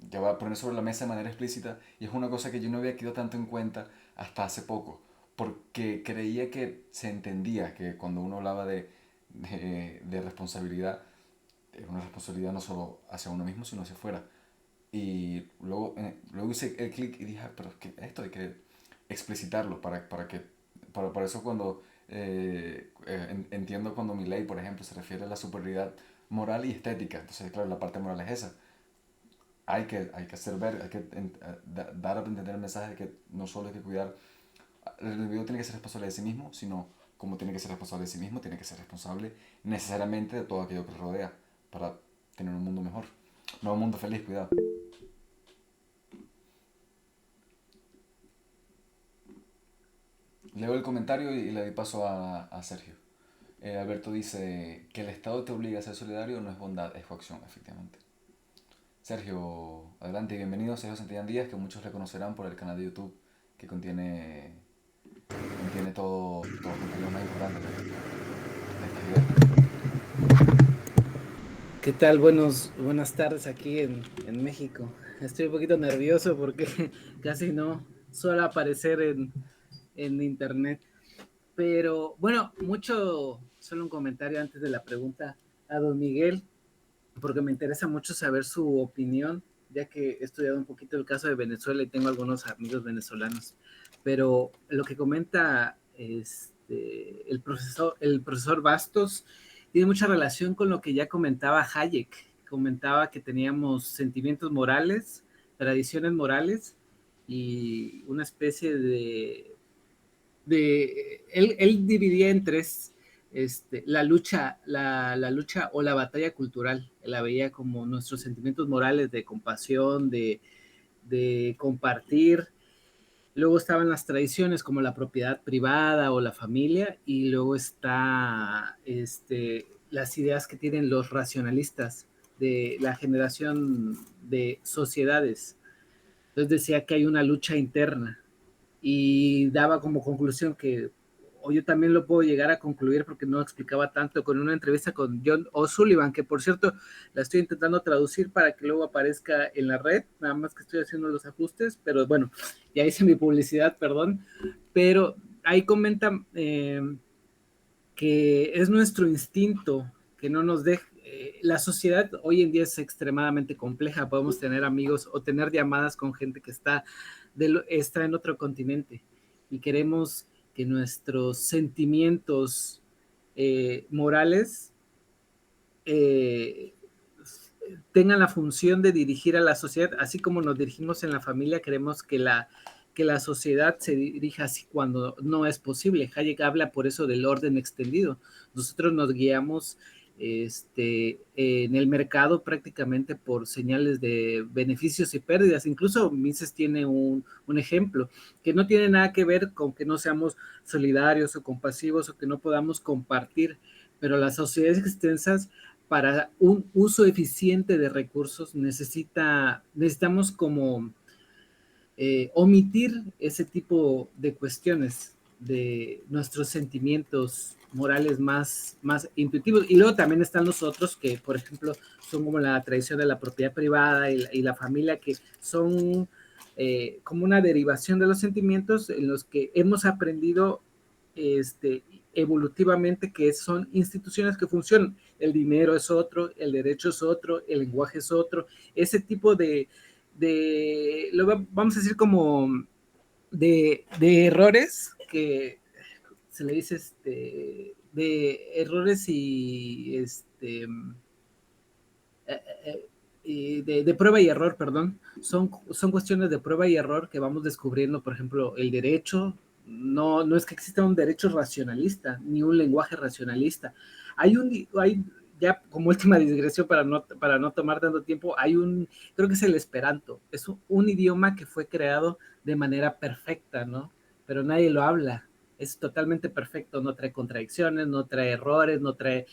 ya va a poner sobre la mesa de manera explícita, y es una cosa que yo no había quedado tanto en cuenta hasta hace poco, porque creía que se entendía que cuando uno hablaba de responsabilidad, era una responsabilidad no solo hacia uno mismo, sino hacia afuera. Y luego hice el clic y dije, pero es que esto hay que explicitarlo para eso cuando entiendo cuando mi ley, por ejemplo, se refiere a la superioridad moral y estética. Entonces, claro, la parte moral es esa. Hay que hacer ver, hay que dar a entender el mensaje de que no solo hay que cuidar, el individuo tiene que ser responsable de sí mismo, sino como tiene que ser responsable de sí mismo, tiene que ser responsable necesariamente de todo aquello que le rodea para tener un mundo mejor. No un mundo feliz, cuidado. Leo el comentario y le doy paso a Sergio. Alberto dice que el Estado te obliga a ser solidario no es bondad, es coacción, efectivamente. Sergio, adelante y bienvenido. Sergio Santillán Díaz, que muchos reconocerán por el canal de YouTube que contiene todos los contenidos más importantes de esta idea. ¿Qué tal? Buenas tardes aquí en México. Estoy un poquito nervioso porque casi no suelo aparecer en internet. Pero bueno, solo un comentario antes de la pregunta a don Miguel, porque me interesa mucho saber su opinión, ya que he estudiado un poquito el caso de Venezuela y tengo algunos amigos venezolanos. Pero lo que comenta el profesor Bastos tiene mucha relación con lo que ya comentaba Hayek. Comentaba que teníamos sentimientos morales, tradiciones morales y una especie él dividía en tres, la lucha o la batalla cultural. Él la veía como nuestros sentimientos morales de compasión, de compartir. Luego estaban las tradiciones como la propiedad privada o la familia, y luego está las ideas que tienen los racionalistas de la generación de sociedades. Entonces decía que hay una lucha interna y daba como conclusión que, o yo también lo puedo llegar a concluir porque no explicaba tanto, con una entrevista con John O'Sullivan, que por cierto la estoy intentando traducir para que luego aparezca en la red, nada más que estoy haciendo los ajustes, pero bueno, ya hice mi publicidad, perdón, pero ahí comenta que es nuestro instinto que no nos deja. La sociedad hoy en día es extremadamente compleja. Podemos tener amigos o tener llamadas con gente que está en otro continente y queremos que nuestros sentimientos morales tengan la función de dirigir a la sociedad, así como nos dirigimos en la familia. Queremos que la sociedad se dirija así cuando no es posible. Hayek habla por eso del orden extendido. Nosotros nos guiamos en el mercado prácticamente por señales de beneficios y pérdidas. Incluso Mises tiene un ejemplo que no tiene nada que ver con que no seamos solidarios o compasivos o que no podamos compartir, pero las sociedades extensas, para un uso eficiente de recursos, necesitamos como omitir ese tipo de cuestiones de nuestros sentimientos morales más intuitivos. Y luego también están los otros que, por ejemplo, son como la tradición de la propiedad privada y la familia, que son como una derivación de los sentimientos en los que hemos aprendido evolutivamente que son instituciones que funcionan. El dinero es otro, el derecho es otro, el lenguaje es otro. Ese tipo vamos a decir como de errores que se le dice de errores de prueba y error, perdón, son cuestiones de prueba y error que vamos descubriendo. Por ejemplo, el derecho, no es que exista un derecho racionalista, ni un lenguaje racionalista. Hay ya como última digresión para no tomar tanto tiempo, creo que es el Esperanto, es un idioma que fue creado de manera perfecta, ¿no? Pero nadie lo habla, es totalmente perfecto, no trae contradicciones, no trae errores, no trae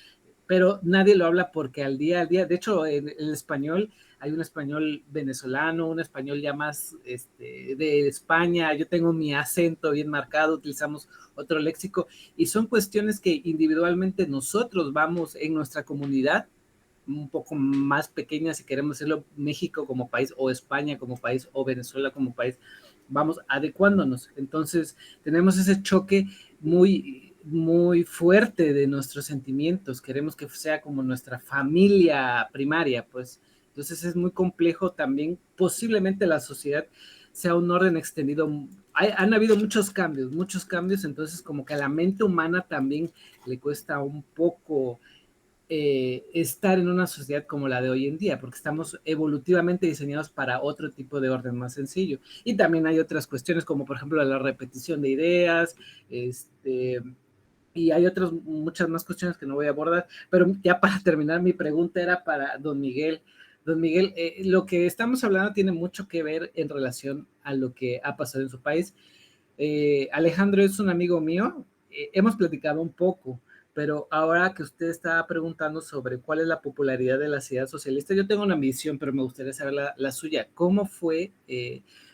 pero nadie lo habla porque al día, de hecho, en el español hay un español venezolano, un español ya más de España, yo tengo mi acento bien marcado, utilizamos otro léxico, y son cuestiones que individualmente nosotros vamos en nuestra comunidad, un poco más pequeña, si queremos decirlo, México como país, o España como país, o Venezuela como país, vamos adecuándonos. Entonces, tenemos ese choque muy fuerte de nuestros sentimientos, queremos que sea como nuestra familia primaria, pues. Entonces es muy complejo también, posiblemente la sociedad sea un orden extendido. Han habido muchos cambios, entonces como que a la mente humana también le cuesta un poco estar en una sociedad como la de hoy en día, porque estamos evolutivamente diseñados para otro tipo de orden más sencillo. Y también hay otras cuestiones como por ejemplo la repetición de ideas, y hay muchas más cuestiones que no voy a abordar, pero ya para terminar mi pregunta era para don Miguel. Don Miguel, lo que estamos hablando tiene mucho que ver en relación a lo que ha pasado en su país. Alejandro es un amigo mío, hemos platicado un poco, pero ahora que usted está preguntando sobre cuál es la popularidad de la sociedad socialista, yo tengo una visión, pero me gustaría saber la suya. ¿Cómo fue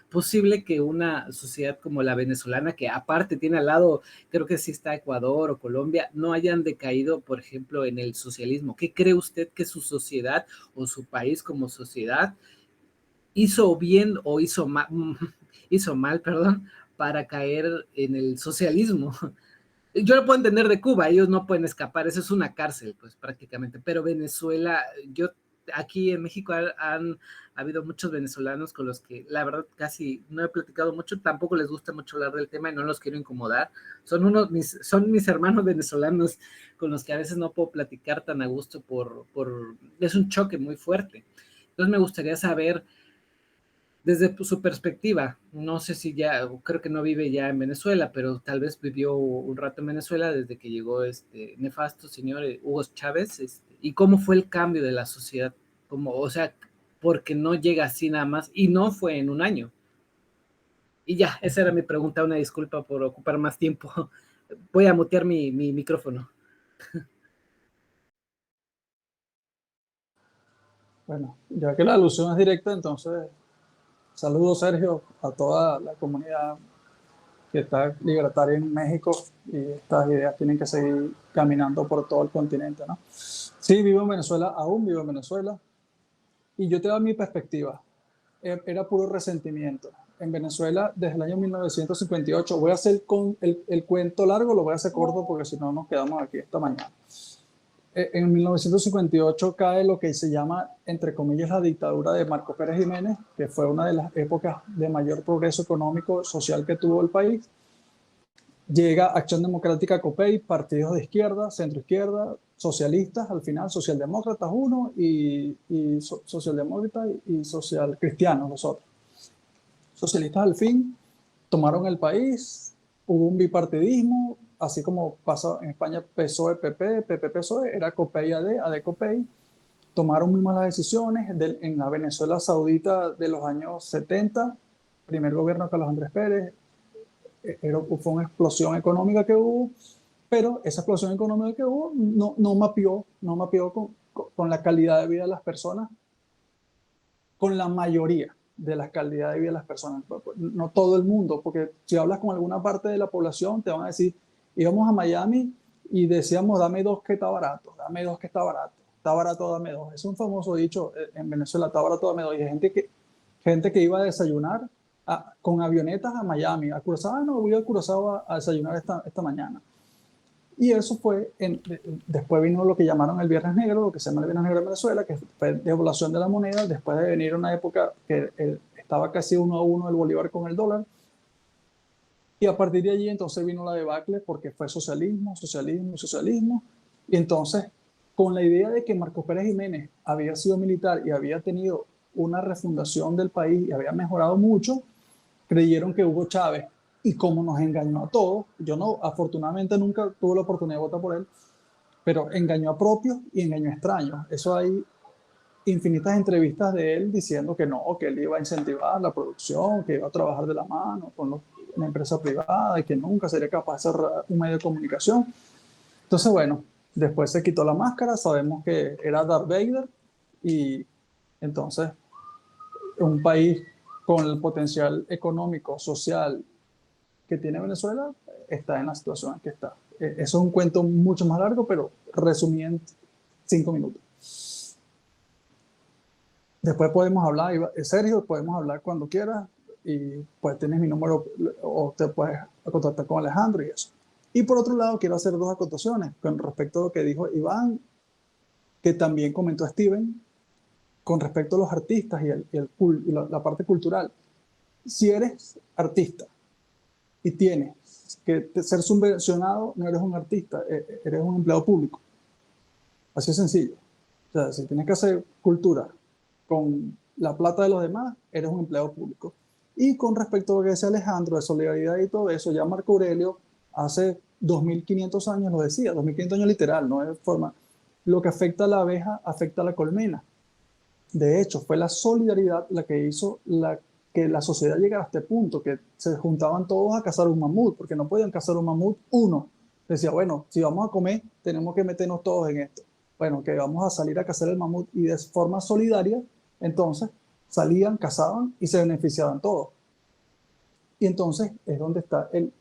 posible que una sociedad como la venezolana, que aparte tiene al lado, creo que sí está Ecuador o Colombia, no hayan decaído, por ejemplo, en el socialismo? ¿Qué cree usted que su sociedad o su país como sociedad hizo bien o hizo mal, perdón, para caer en el socialismo? Yo lo puedo entender de Cuba, ellos no pueden escapar, eso es una cárcel, pues prácticamente, pero Venezuela, aquí en México ha habido muchos venezolanos con los que la verdad casi no he platicado mucho, tampoco les gusta mucho hablar del tema y no los quiero incomodar, son mis hermanos venezolanos con los que a veces no puedo platicar tan a gusto es un choque muy fuerte. Entonces me gustaría saber, desde su perspectiva, no sé si creo que no vive ya en Venezuela, pero tal vez vivió un rato en Venezuela desde que llegó este nefasto señor Hugo Chávez, y cómo fue el cambio de la sociedad, o sea, porque no llega así nada más, y no fue en un año. Y ya, esa era mi pregunta, una disculpa por ocupar más tiempo. Voy a mutear mi micrófono. Bueno, ya que la alusión es directa, entonces saludos, Sergio, a toda la comunidad que está libertaria en México, y estas ideas tienen que seguir caminando por todo el continente, ¿no? Sí, vivo en Venezuela, aún vivo en Venezuela, y yo te doy mi perspectiva. Era puro resentimiento. En Venezuela, desde el año 1958, voy a hacer con el cuento largo, lo voy a hacer corto porque si no nos quedamos aquí esta mañana. En 1958 cae lo que se llama, entre comillas, la dictadura de Marcos Pérez Jiménez, que fue una de las épocas de mayor progreso económico social que tuvo el país. Llega Acción Democrática COPEI, partidos de izquierda, centro-izquierda, socialistas, al final socialdemócratas uno y socialdemócratas y social cristianos los otros. Socialistas al fin tomaron el país, hubo un bipartidismo, así como pasa en España, PSOE, PP, PP, PSOE, era COPEI, AD COPEI, tomaron muy malas decisiones. En la Venezuela Saudita de los años 70, primer gobierno de Carlos Andrés Pérez, fue una explosión económica que hubo, pero esa explosión económica que hubo no mapeó con la calidad de vida de las personas, con la mayoría de la calidad de vida de las personas, no todo el mundo, porque si hablas con alguna parte de la población te van a decir, íbamos a Miami y decíamos, dame dos que está barato, dame dos que está barato, dame dos. Es un famoso dicho en Venezuela, está barato, dame dos. Y hay gente que iba a desayunar con avionetas a Miami, a Curazao. No, voy a Curazao a desayunar esta mañana. Y eso fue, después vino lo que llamaron el Viernes Negro, lo que se llama el Viernes Negro de Venezuela, que fue devaluación de la moneda, después de venir una época que estaba casi 1-1 el bolívar con el dólar. Y a partir de allí entonces vino la debacle, porque fue socialismo. Y entonces, con la idea de que Marcos Pérez Jiménez había sido militar y había tenido una refundación del país y había mejorado mucho, creyeron que Hugo Chávez, y como nos engañó a todos, yo afortunadamente nunca tuve la oportunidad de votar por él, pero engañó a propios y engañó a extraños. Eso hay infinitas entrevistas de él diciendo que no, que él iba a incentivar la producción, que iba a trabajar de la mano con una empresa privada y que nunca sería capaz de cerrar un medio de comunicación. Entonces, bueno, Después se quitó la máscara, sabemos que era Darth Vader y entonces un país con el potencial económico, social que tiene Venezuela está en la situación en que está. Eso es un cuento mucho más largo, pero resumí en 5 minutos. Después podemos hablar, Sergio, podemos hablar cuando quieras y pues tienes mi número o te puedes contactar con Alejandro y eso. Y por otro lado, quiero hacer 2 acotaciones con respecto a lo que dijo Iván, que también comentó Steven, con respecto a los artistas y la parte cultural. Si eres artista y tienes que ser subvencionado, no eres un artista, eres un empleado público. Así de sencillo. O sea, si tienes que hacer cultura con la plata de los demás, eres un empleado público. Y con respecto a lo que decía Alejandro de solidaridad y todo eso, ya Marco Aurelio hace 2500 años lo decía, 2500 años literal, no es forma. Lo que afecta a la abeja afecta a la colmena. De hecho, fue la solidaridad la que hizo que la sociedad llegara a este punto, que se juntaban todos a cazar un mamut, porque no podían cazar un mamut uno. Decía, bueno, si vamos a comer, tenemos que meternos todos en esto. Bueno, que vamos a salir a cazar el mamut y de forma solidaria, entonces salían, cazaban y se beneficiaban todos. Y entonces es donde está el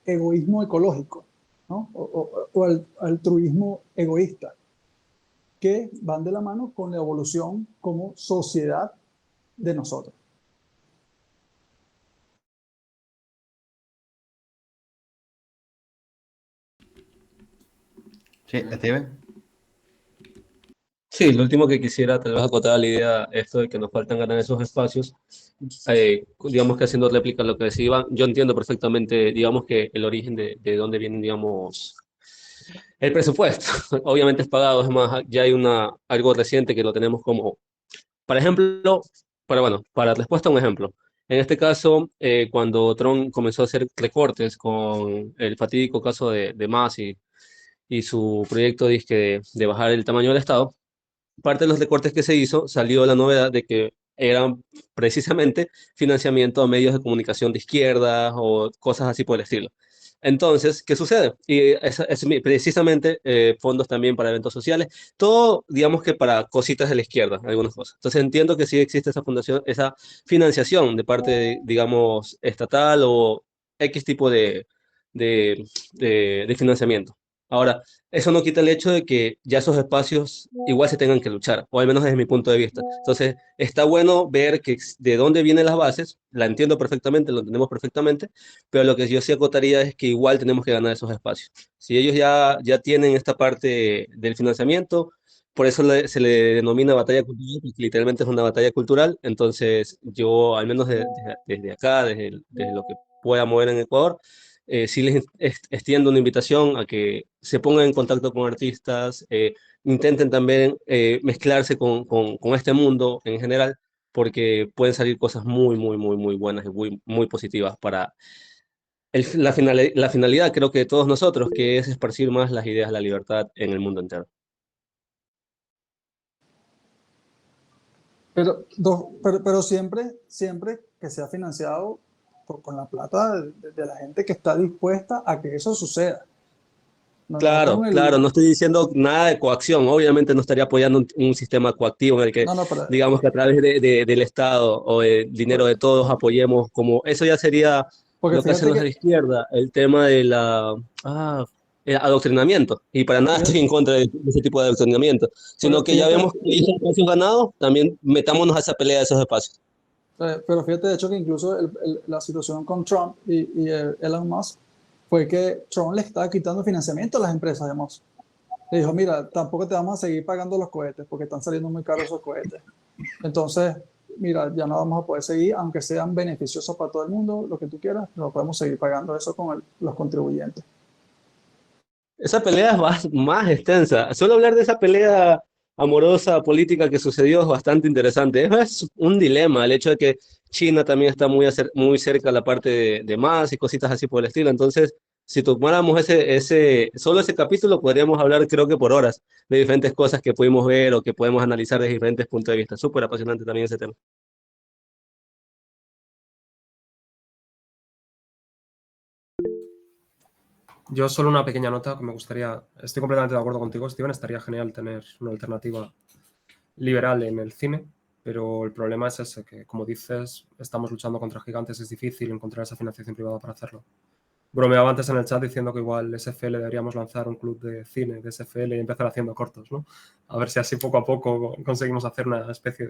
egoísmo ecológico, ¿no? O el altruismo egoísta, que van de la mano con la evolución como sociedad de nosotros. Sí, Steven. Sí, lo último que quisiera tal vez acotar la idea, esto de que nos faltan ganar esos espacios, digamos que haciendo réplica a lo que decía Iván, yo entiendo perfectamente, digamos que el origen de dónde viene, digamos, el presupuesto. Obviamente es pagado, es más, ya hay algo reciente que lo tenemos como, por ejemplo, para respuesta a un ejemplo. En este caso, cuando Trump comenzó a hacer recortes con el fatídico caso de Mas y su proyecto de bajar el tamaño del Estado, parte de los recortes que se hizo salió la novedad de que eran precisamente financiamiento a medios de comunicación de izquierda o cosas así por el estilo. Entonces, ¿qué sucede? Y precisamente fondos también para eventos sociales, todo, digamos que para cositas de la izquierda, algunas cosas. Entonces entiendo que sí existe esa fundación, esa financiación de parte, digamos, estatal o X tipo de financiamiento. Ahora, eso no quita el hecho de que ya esos espacios igual se tengan que luchar, o al menos desde mi punto de vista. Entonces, está bueno ver que de dónde vienen las bases, la entiendo perfectamente, lo entendemos perfectamente, pero lo que yo sí acotaría es que igual tenemos que ganar esos espacios. Si ellos ya tienen esta parte del financiamiento, por eso se le denomina batalla cultural, porque literalmente es una batalla cultural, entonces yo, al menos desde acá, desde lo que pueda mover en Ecuador, sí les extiendo una invitación a que se pongan en contacto con artistas, intenten también mezclarse con este mundo en general, porque pueden salir cosas muy, muy, muy, muy buenas y muy, muy positivas para la finalidad, creo que de todos nosotros, que es esparcir más las ideas de la libertad en el mundo entero. Pero siempre que sea financiado con la plata de la gente que está dispuesta a que eso suceda. No, Claro, claro, no estoy diciendo nada de coacción, obviamente no estaría apoyando un sistema coactivo en el que, digamos que a través del Estado o el dinero de todos apoyemos, como eso ya sería lo que hacen los de la izquierda, el tema de el adoctrinamiento, y para nada estoy en contra de ese tipo de adoctrinamiento, sino que ya vemos que esos espacios ganados, también metámonos a esa pelea de esos espacios. Pero fíjate, de hecho, que incluso la situación con Trump y Elon Musk fue que Trump le estaba quitando financiamiento a las empresas de Musk. Le dijo, mira, tampoco te vamos a seguir pagando los cohetes porque están saliendo muy caros esos cohetes. Entonces, mira, ya no vamos a poder seguir, aunque sean beneficiosos para todo el mundo, lo que tú quieras, no podemos seguir pagando eso con los contribuyentes. Esa pelea es más extensa. Solo hablar de esa pelea amorosa política que sucedió es bastante interesante. Es un dilema el hecho de que China también está muy cerca a la parte de más y cositas así por el estilo. Entonces, si tomáramos solo ese capítulo, podríamos hablar creo que por horas de diferentes cosas que pudimos ver o que podemos analizar desde diferentes puntos de vista. Súper apasionante también ese tema. Yo solo una pequeña nota que me gustaría, estoy completamente de acuerdo contigo, Steven, estaría genial tener una alternativa liberal en el cine, pero el problema es ese, que como dices, estamos luchando contra gigantes, es difícil encontrar esa financiación privada para hacerlo. Bromeaba antes en el chat diciendo que igual SFL deberíamos lanzar un club de cine de SFL y empezar haciendo cortos, ¿no? A ver si así poco a poco conseguimos hacer una especie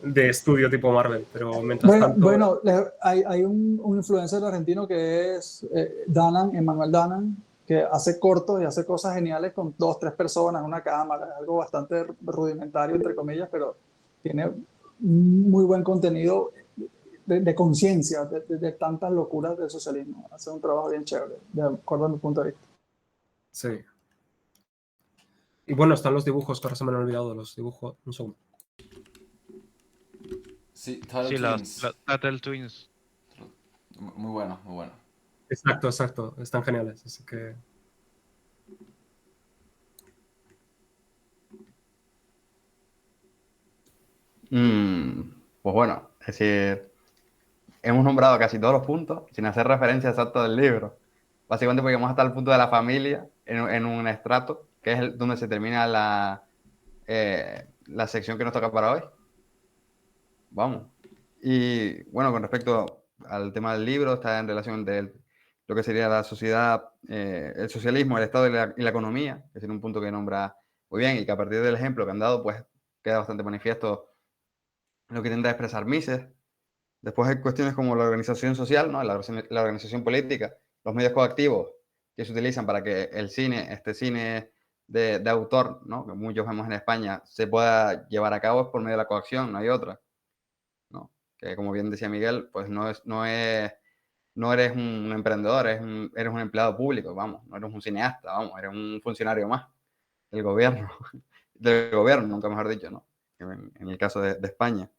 de estudio tipo Marvel, pero mientras tanto... Bueno, hay un influencer argentino que es Danan, Emanuel Danan, que hace cortos y hace cosas geniales con 2, 3 personas, una cámara, algo bastante rudimentario, entre comillas, pero tiene muy buen contenido de conciencia de tantas locuras del socialismo. Hace un trabajo bien chévere, de acuerdo a mi punto de vista. Sí. Y bueno, están los dibujos, que ahora se me han olvidado los dibujos. Un segundo. Sí, Turtle Sí, Twins. los Turtle Twins. Muy bueno, muy bueno. Exacto, exacto. Están geniales, así que... Pues bueno, es decir, hemos nombrado casi todos los puntos sin hacer referencia exacta del libro. Básicamente porque llegamos hasta el punto de la familia en un estrato, que es donde se termina la sección que nos toca para hoy. Vamos. Y bueno, con respecto al tema del libro, está en relación de lo que sería la sociedad, el socialismo, el Estado y la economía, que es un punto que nombra muy bien y que a partir del ejemplo que han dado, pues queda bastante manifiesto lo que intenta expresar Mises. Después hay cuestiones como la organización social, ¿no? La organización política, los medios coactivos que se utilizan para que el cine, este cine de autor, ¿no? Que muchos vemos en España, se pueda llevar a cabo es por medio de la coacción, no hay otra, ¿no? Que como bien decía Miguel, pues no eres un emprendedor, eres un empleado público, vamos, no eres un cineasta, vamos, eres un funcionario más del gobierno, nunca mejor dicho, ¿no? En el caso de España.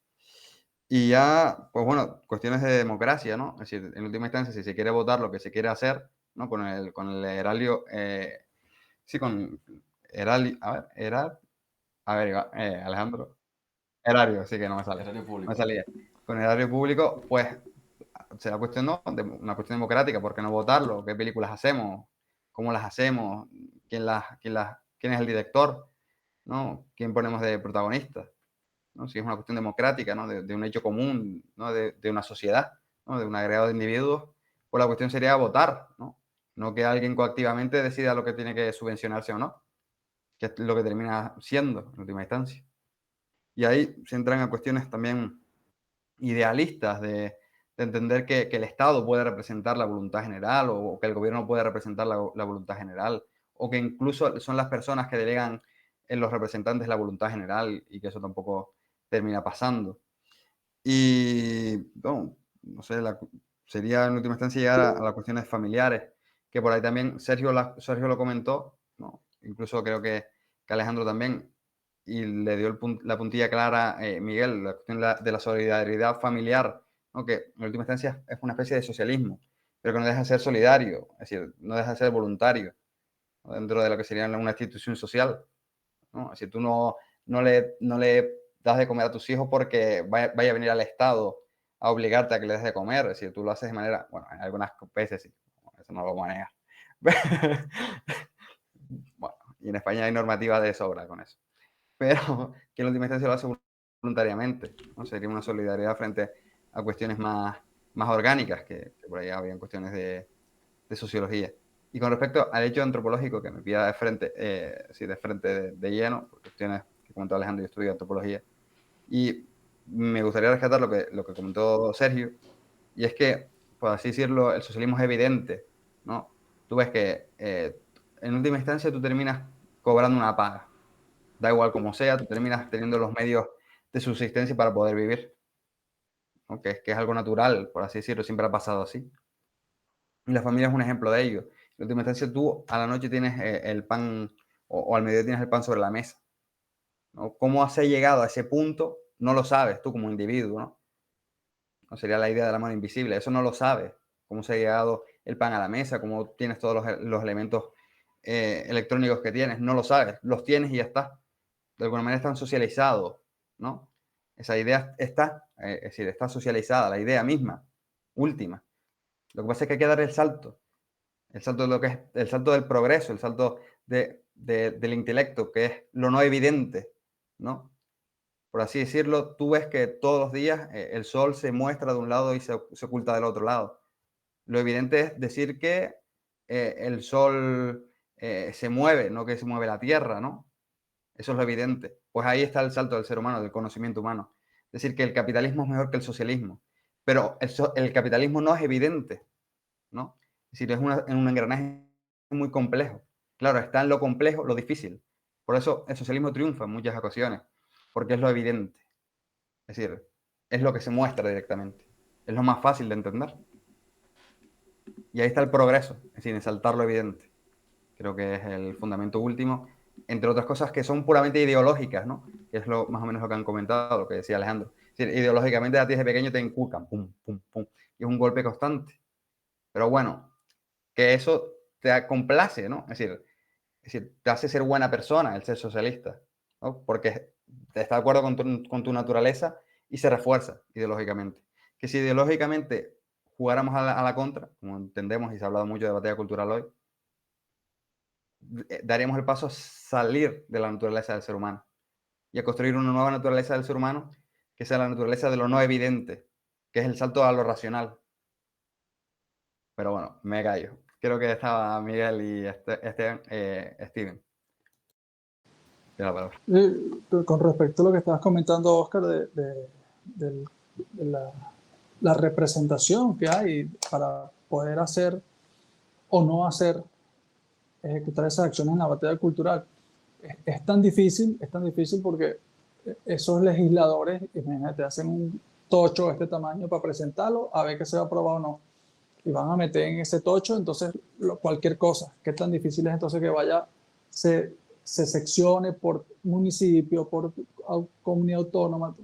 Y ya, pues bueno, cuestiones de democracia, ¿no? Es decir, en última instancia, si se quiere votar lo que se quiere hacer, ¿no? Con el erario, sí, con erario, a ver, Alejandro, erario, sí que no me sale, Erario no público. me salía. Con el erario público, pues será cuestión, ¿no? Una cuestión democrática, ¿por qué no votarlo? ¿Qué películas hacemos? ¿Cómo las hacemos? ¿Quién es el director? ¿No? ¿Quién ponemos de protagonista? ¿No? Si es una cuestión democrática, ¿no? De un hecho común, ¿no? De una sociedad, ¿no? De un agregado de individuos, pues la cuestión sería votar, ¿no? No que alguien coactivamente decida lo que tiene que subvencionarse o no, que es lo que termina siendo en última instancia. Y ahí se entran a cuestiones también idealistas de entender que el Estado puede representar la voluntad general o que el gobierno puede representar la voluntad general o que incluso son las personas que delegan en los representantes la voluntad general y que eso tampoco termina pasando. Y, bueno, no sé, sería en última instancia llegar a las cuestiones familiares, que por ahí también Sergio lo comentó, ¿no? Incluso creo que Alejandro también, y le dio la puntilla clara Miguel, la cuestión de la solidaridad familiar, ¿no? Que en última instancia es una especie de socialismo, pero que no deja de ser solidario, es decir, no deja de ser voluntario, ¿no? Dentro de lo que sería una institución social, ¿no? Si tú no le das de comer a tus hijos porque vaya a venir al Estado a obligarte a que le des de comer, es decir, tú lo haces de manera, bueno, en algunas veces sí, eso no lo vamos a negar. Bueno, y en España hay normativas de sobra con eso. Pero que en última instancia lo hace voluntariamente, ¿no? Sería una solidaridad frente a cuestiones más orgánicas, que por ahí habían cuestiones de sociología. Y con respecto al hecho antropológico, que me pida de frente, de lleno, por cuestiones que comentó Alejandro, yo estudio antropología, y me gustaría rescatar lo que comentó Sergio, y es que, por así decirlo, el socialismo es evidente, ¿no? Tú ves que en última instancia tú terminas cobrando una paga, da igual como sea, tú terminas teniendo los medios de subsistencia para poder vivir, ¿no? Que es algo natural, por así decirlo, siempre ha pasado así. Y la familia es un ejemplo de ello. En última instancia, tú a la noche tienes el pan, o al mediodía tienes el pan sobre la mesa, ¿no? ¿Cómo has llegado a ese punto? No lo sabes tú como individuo, ¿no? No sería la idea de la mano invisible. Eso no lo sabes. ¿Cómo se ha llegado el pan a la mesa? ¿Cómo tienes todos los elementos electrónicos que tienes? No lo sabes. Los tienes y ya está. De alguna manera están socializados, ¿no? Esa idea está, es decir, está socializada, la idea misma, última. Lo que pasa es que hay que dar el salto. el salto de lo que es el salto del progreso, el salto del intelecto, que es lo no evidente, ¿no? Por así decirlo, tú ves que todos los días el sol se muestra de un lado y se oculta del otro lado. Lo evidente es decir que el sol se mueve, no que se mueve la Tierra, ¿no? Eso es lo evidente. Pues ahí está el salto del ser humano, del conocimiento humano. Es decir, que el capitalismo es mejor que el socialismo. Pero el capitalismo no es evidente, ¿no? Es decir, es un engranaje muy complejo. Claro, está en lo complejo, lo difícil. Por eso el socialismo triunfa en muchas ocasiones, porque es lo evidente. Es decir, es lo que se muestra directamente. Es lo más fácil de entender. Y ahí está el progreso, es decir, en saltar lo evidente. Creo que es el fundamento último, entre otras cosas que son puramente ideológicas, ¿no? Que es más o menos lo que han comentado, lo que decía Alejandro. Es decir, ideológicamente a ti desde pequeño te inculcan, pum, pum, pum, y es un golpe constante. Pero bueno, que eso te complace, ¿no? Es decir, te hace ser buena persona el ser socialista, ¿no? Porque te está de acuerdo con tu naturaleza y se refuerza ideológicamente. Que si ideológicamente jugáramos a la contra, como entendemos y se ha hablado mucho de batalla cultural hoy, daríamos el paso a salir de la naturaleza del ser humano y a construir una nueva naturaleza del ser humano que sea la naturaleza de lo no evidente, que es el salto a lo racional. Pero bueno, me callo. Creo que estaba Miguel y Steven. Tiene la palabra. Con respecto a lo que estabas comentando, Oscar, de la representación que hay para poder hacer o no hacer, ejecutar esas acciones en la batalla cultural, es tan difícil porque esos legisladores, imagínate, hacen un tocho de este tamaño para presentarlo, a ver que se va a aprobar o no. Y van a meter en ese tocho, entonces, cualquier cosa. ¿Qué tan difícil es entonces que vaya, se seccione por municipio, por comunidad autónoma?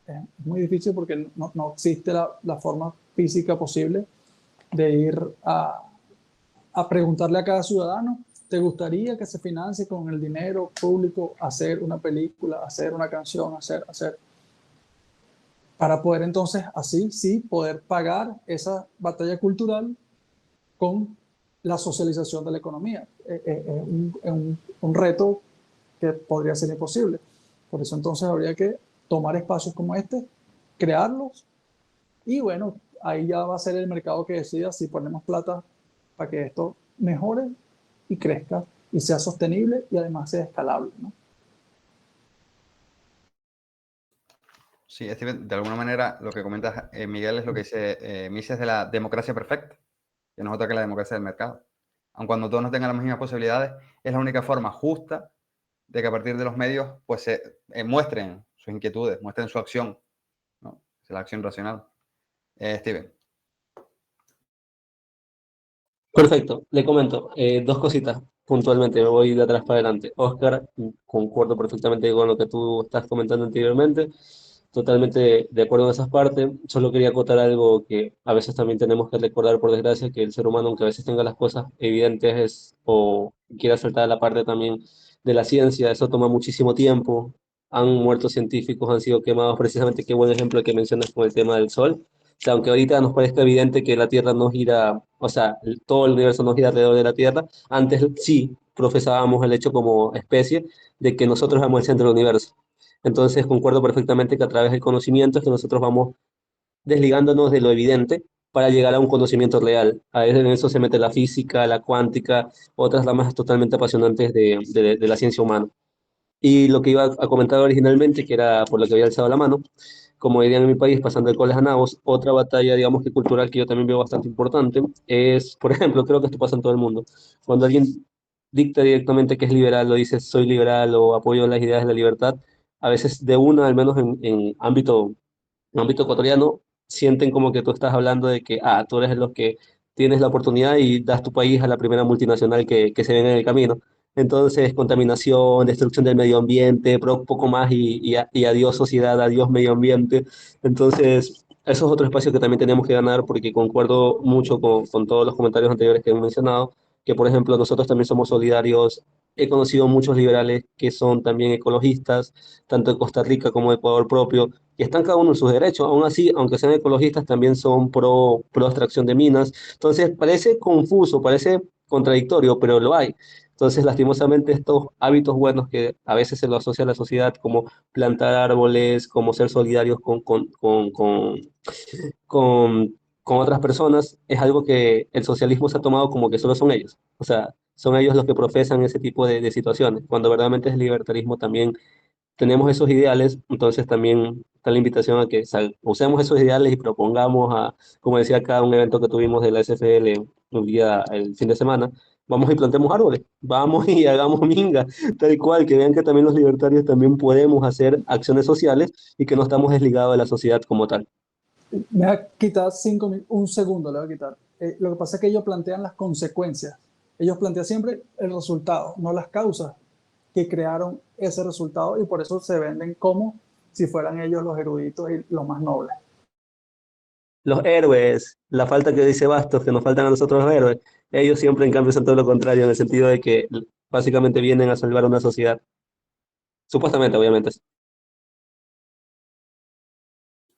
Es muy difícil porque no existe la forma física posible de ir a preguntarle a cada ciudadano: ¿te gustaría que se financie con el dinero público hacer una película, hacer una canción, hacer? Para poder entonces, así sí, poder pagar esa batalla cultural con la socialización de la economía. Es un reto que podría ser imposible. Por eso entonces habría que tomar espacios como este, crearlos, y bueno, ahí ya va a ser el mercado que decida si ponemos plata para que esto mejore y crezca y sea sostenible y además sea escalable, ¿no? Sí, es decir, de alguna manera lo que comentas, Miguel, es lo que dice Mises de la democracia perfecta, que no es otra que la democracia del mercado. Aun cuando todos no tengan las mismas posibilidades, es la única forma justa de que a partir de los medios pues muestren sus inquietudes, muestren su acción, ¿no? Es la acción racional. Steven. Perfecto, le comento dos cositas puntualmente, me voy de atrás para adelante. Oscar, concuerdo perfectamente con lo que tú estás comentando anteriormente, totalmente de acuerdo en esas partes. Solo quería acotar algo que a veces también tenemos que recordar, por desgracia, que el ser humano, aunque a veces tenga las cosas evidentes o quiera saltar a la parte también de la ciencia, eso toma muchísimo tiempo. Han muerto científicos, han sido quemados, precisamente qué buen ejemplo que mencionas con el tema del sol. O sea, aunque ahorita nos parezca evidente que la Tierra no gira, o sea, todo el universo no gira alrededor de la Tierra, antes sí profesábamos el hecho como especie de que nosotros somos el centro del universo. Entonces, concuerdo perfectamente que a través del conocimiento es que nosotros vamos desligándonos de lo evidente para llegar a un conocimiento real. A veces en eso se mete la física, la cuántica, otras ramas totalmente apasionantes de la ciencia humana. Y lo que iba a comentar originalmente, que era por lo que había alzado la mano, como dirían en mi país, pasando el coles a nabos, otra batalla, digamos que cultural que yo también veo bastante importante es, por ejemplo, creo que esto pasa en todo el mundo, cuando alguien dicta directamente que es liberal o dice soy liberal o apoyo las ideas de la libertad, a veces de una, al menos en ámbito ecuatoriano, sienten como que tú estás hablando de que, tú eres los que tienes la oportunidad y das tu país a la primera multinacional que se venga en el camino. Entonces, contaminación, destrucción del medio ambiente, poco más y adiós sociedad, adiós medio ambiente. Entonces, eso es otro espacio que también tenemos que ganar porque concuerdo mucho con todos los comentarios anteriores que he mencionado, que por ejemplo nosotros también somos solidarios. He conocido muchos liberales que son también ecologistas, tanto en Costa Rica como en Ecuador propio, y están cada uno en sus derechos. Aún así, aunque sean ecologistas, también son pro extracción de minas. Entonces, parece confuso, parece contradictorio, pero lo hay. Entonces, lastimosamente, estos hábitos buenos que a veces se lo asocia a la sociedad, como plantar árboles, como ser solidarios con, con otras personas, es algo que el socialismo se ha tomado como que solo son ellos. O sea, son ellos los que profesan ese tipo de situaciones, cuando verdaderamente es el libertarismo también tenemos esos ideales, entonces también está la invitación a que usemos esos ideales y propongamos como decía acá, un evento que tuvimos de la SFL el fin de semana, vamos y plantemos árboles, vamos y hagamos minga, tal cual, que vean que también los libertarios también podemos hacer acciones sociales y que no estamos desligados de la sociedad como tal. Me va a quitar un segundo, le voy a quitar. Lo que pasa es que ellos plantean las consecuencias. Ellos plantean siempre el resultado, no las causas que crearon ese resultado, y por eso se venden como si fueran ellos los eruditos y los más nobles. Los héroes, la falta que dice Bastos, que nos faltan a nosotros los héroes, ellos siempre en cambio son todo lo contrario, en el sentido de que básicamente vienen a salvar una sociedad. Supuestamente, obviamente.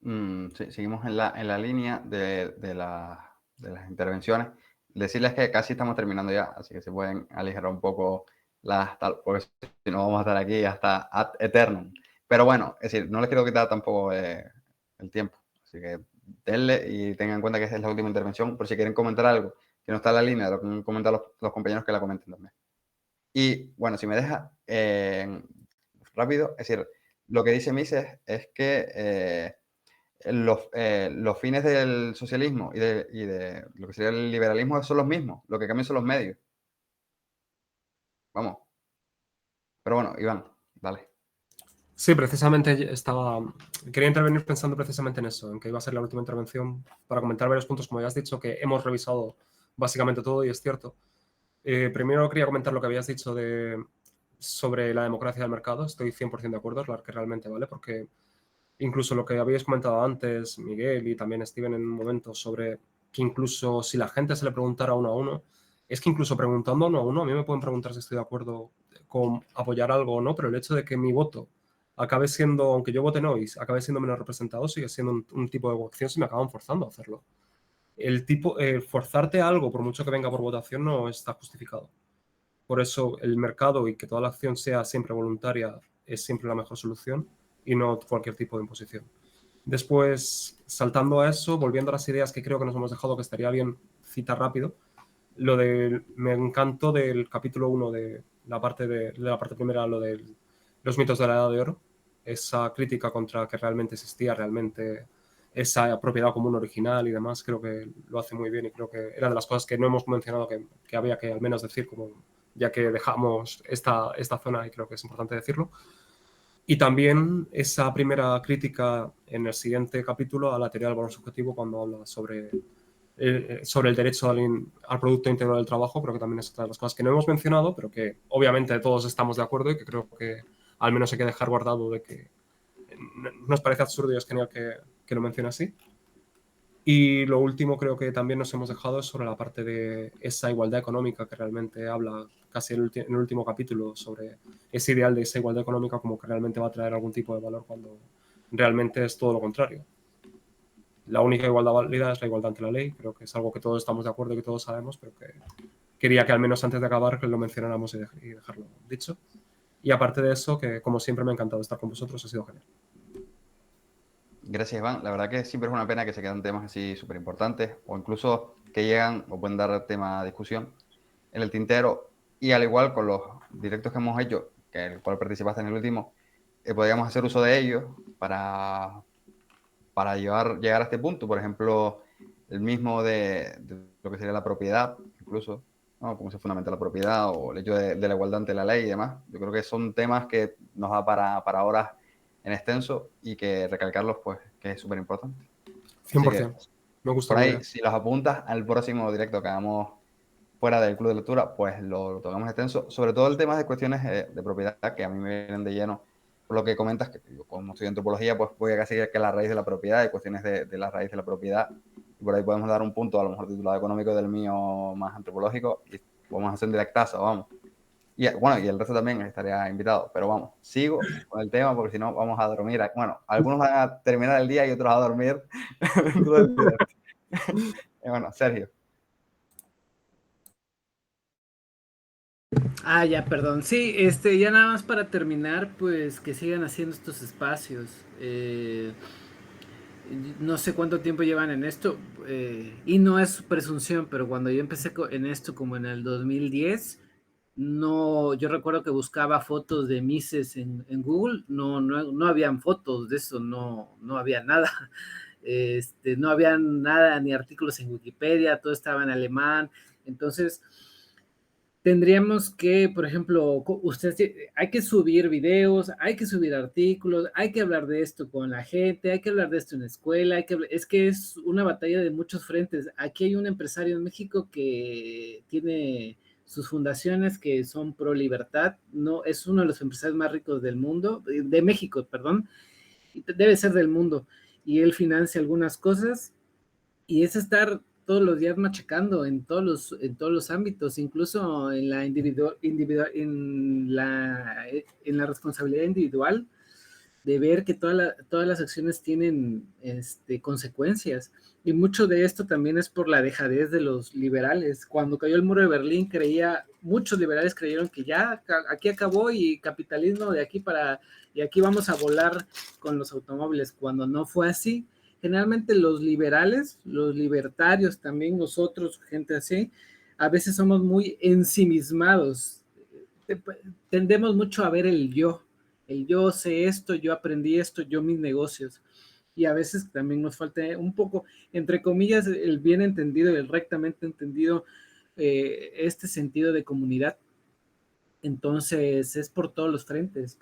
Sí, seguimos en la línea de las intervenciones. Decirles que casi estamos terminando ya, así que se pueden aligerar un poco porque si no vamos a estar aquí hasta ad eternum. Pero bueno, es decir, no les quiero quitar tampoco el tiempo, así que denle y tengan en cuenta que esta es la última intervención, por si quieren comentar algo que no está en la línea, lo que comentar los compañeros que la comenten también. Y bueno, si me deja rápido, es decir, lo que dice Mises es que los fines del socialismo y de lo que sería el liberalismo son los mismos, lo que cambian son los medios. Vamos. Pero bueno, Iván, dale. Sí, precisamente quería intervenir pensando precisamente en eso, en que iba a ser la última intervención para comentar varios puntos, como ya has dicho, que hemos revisado básicamente todo y es cierto. Primero quería comentar lo que habías dicho sobre la democracia del mercado. Estoy 100% de acuerdo, es la que realmente vale, porque incluso lo que habíais comentado antes, Miguel y también Steven en un momento, sobre que incluso si la gente se le preguntara uno a uno, es que incluso preguntando uno a uno, a mí me pueden preguntar si estoy de acuerdo con apoyar algo o no, pero el hecho de que mi voto acabe siendo, aunque yo vote no y acabe siendo menos representado, sigue siendo un tipo de coacción si me acaban forzando a hacerlo. Forzarte a algo, por mucho que venga por votación, no está justificado. Por eso el mercado y que toda la acción sea siempre voluntaria es siempre la mejor solución y no cualquier tipo de imposición. Después, saltando a eso, volviendo a las ideas que creo que nos hemos dejado, que estaría bien citar rápido, me encantó del capítulo 1 de la parte primera, lo de los mitos de la Edad de Oro, esa crítica contra que realmente existía realmente esa propiedad común original y demás, creo que lo hace muy bien y creo que era de las cosas que no hemos mencionado que había que al menos decir, como ya que dejamos esta zona y creo que es importante decirlo. Y también esa primera crítica en el siguiente capítulo a la teoría del valor subjetivo cuando habla sobre el derecho al Producto Íntegro del Trabajo, creo que también es otra de las cosas que no hemos mencionado, pero que obviamente todos estamos de acuerdo y que creo que al menos hay que dejar guardado de que nos parece absurdo y es genial que lo mencione así. Y lo último creo que también nos hemos dejado es sobre la parte de esa igualdad económica que realmente habla casi en el último capítulo, sobre ese ideal de esa igualdad económica como que realmente va a traer algún tipo de valor cuando realmente es todo lo contrario. La única igualdad válida es la igualdad ante la ley, creo que es algo que todos estamos de acuerdo y que todos sabemos, pero que quería que al menos antes de acabar que lo mencionáramos y dejarlo dicho. Y aparte de eso, que como siempre me ha encantado estar con vosotros, ha sido genial. Gracias, Iván. La verdad que siempre es una pena que se quedan temas así súper importantes o incluso que llegan o pueden dar tema a discusión en el tintero. Y al igual con los directos que hemos hecho, que el cual participaste en el último, podríamos hacer uso de ellos para llegar a este punto. Por ejemplo, el mismo de lo que sería la propiedad, incluso, ¿no? Cómo se fundamenta la propiedad o el hecho de la igualdad ante la ley y demás. Yo creo que son temas que nos da para horas en extenso y que recalcarlos, pues, que es súper importante. 100%. Me gusta. Por ahí, si los apuntas al próximo directo que hagamos fuera del club de lectura, pues lo tocamos extenso. Sobre todo el tema de cuestiones de propiedad, que a mí me vienen de lleno. Por lo que comentas, que yo como estudio antropología, pues voy a casi que la raíz de la propiedad y cuestiones de la raíz de la propiedad. Y por ahí podemos dar un punto, a lo mejor titulado económico del mío más antropológico, y podemos hacer un directazo, vamos. Y bueno, y el resto también estaría invitado. Pero vamos, sigo con el tema porque si no vamos a dormir. Bueno, algunos van a terminar el día y otros a dormir dentro del directo. Bueno, Sergio. Ah, ya, perdón. Sí, ya nada más para terminar, pues que sigan haciendo estos espacios. No sé cuánto tiempo llevan en esto, y no es presunción, pero cuando yo empecé en esto como en el 2010, no, yo recuerdo que buscaba fotos de Mises en Google, no habían fotos de eso, no había nada. No había nada, ni artículos en Wikipedia, todo estaba en alemán. Entonces, tendríamos que, por ejemplo, hay que subir videos, hay que subir artículos, hay que hablar de esto con la gente, hay que hablar de esto en la escuela, es que es una batalla de muchos frentes. Aquí hay un empresario en México que tiene sus fundaciones que son pro libertad, no, es uno de los empresarios más ricos del mundo, de México, perdón, y debe ser del mundo, y él financia algunas cosas, y es estar todos los días machacando en todos los ámbitos, incluso en la en la responsabilidad individual, de ver que todas las acciones tienen consecuencias. Y mucho de esto también es por la dejadez de los liberales. Cuando cayó el muro de Berlín, muchos liberales creyeron que ya aquí acabó y capitalismo y aquí vamos a volar con los automóviles, cuando no fue así. Generalmente los liberales, los libertarios también, nosotros, gente así, a veces somos muy ensimismados. Tendemos mucho a ver el yo sé esto, yo aprendí esto, yo mis negocios. Y a veces también nos falta un poco, entre comillas, el bien entendido, el rectamente entendido, este sentido de comunidad. Entonces es por todos los frentes.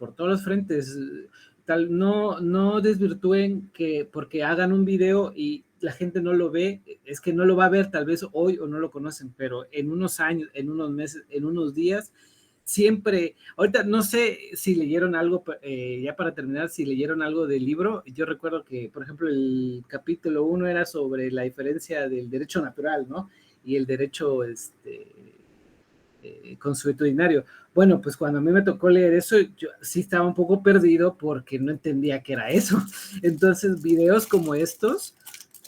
No desvirtúen que porque hagan un video y la gente no lo ve, es que no lo va a ver tal vez hoy o no lo conocen, pero en unos años, en unos meses, en unos días, siempre, ahorita no sé si leyeron algo, ya para terminar, si leyeron algo del libro. Yo recuerdo que, por ejemplo, el capítulo 1 era sobre la diferencia del derecho natural, ¿no? Y el derecho consuetudinario. Bueno, pues cuando a mí me tocó leer eso, yo sí estaba un poco perdido porque no entendía qué era eso. Entonces, videos como estos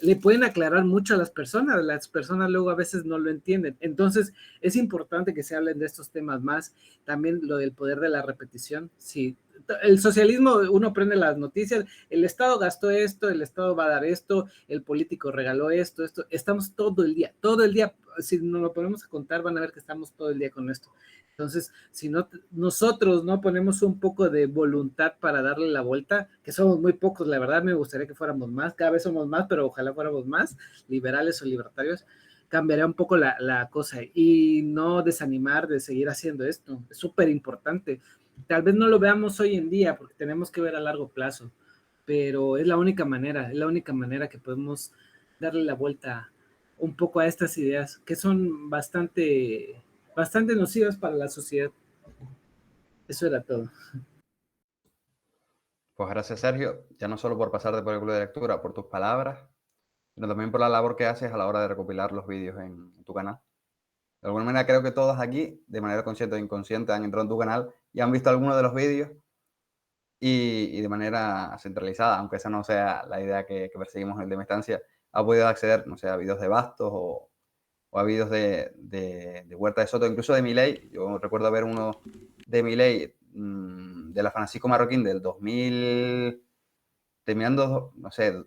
le pueden aclarar mucho a las personas luego a veces no lo entienden. Entonces, es importante que se hablen de estos temas más, también lo del poder de la repetición. Sí, el socialismo, uno prende las noticias, el Estado gastó esto, el Estado va a dar esto, el político regaló esto, estamos todo el día, si nos lo ponemos a contar, van a ver que estamos todo el día con esto. Entonces, si nosotros no ponemos un poco de voluntad para darle la vuelta, que somos muy pocos, la verdad me gustaría que fuéramos más, cada vez somos más, pero ojalá fuéramos más, liberales o libertarios, cambiaría un poco la cosa y no desanimar de seguir haciendo esto. Es súper importante. Tal vez no lo veamos hoy en día porque tenemos que ver a largo plazo, pero es la única manera que podemos darle la vuelta un poco a estas ideas que son bastante nocivas para la sociedad. Eso era todo. Pues gracias, Sergio, ya no solo por pasarte por el club de lectura, por tus palabras, sino también por la labor que haces a la hora de recopilar los vídeos en tu canal. De alguna manera creo que todos aquí, de manera consciente o inconsciente, han entrado en tu canal y han visto algunos de los vídeos y de manera centralizada, aunque esa no sea la idea que perseguimos en el de mi estancia, ha podido acceder, no sé, a vídeos de Bastos o a vídeos de Huerta de Soto, incluso de Milei. Yo recuerdo ver uno de Milei, de la Francisco Marroquín del 2000, terminando, no sé,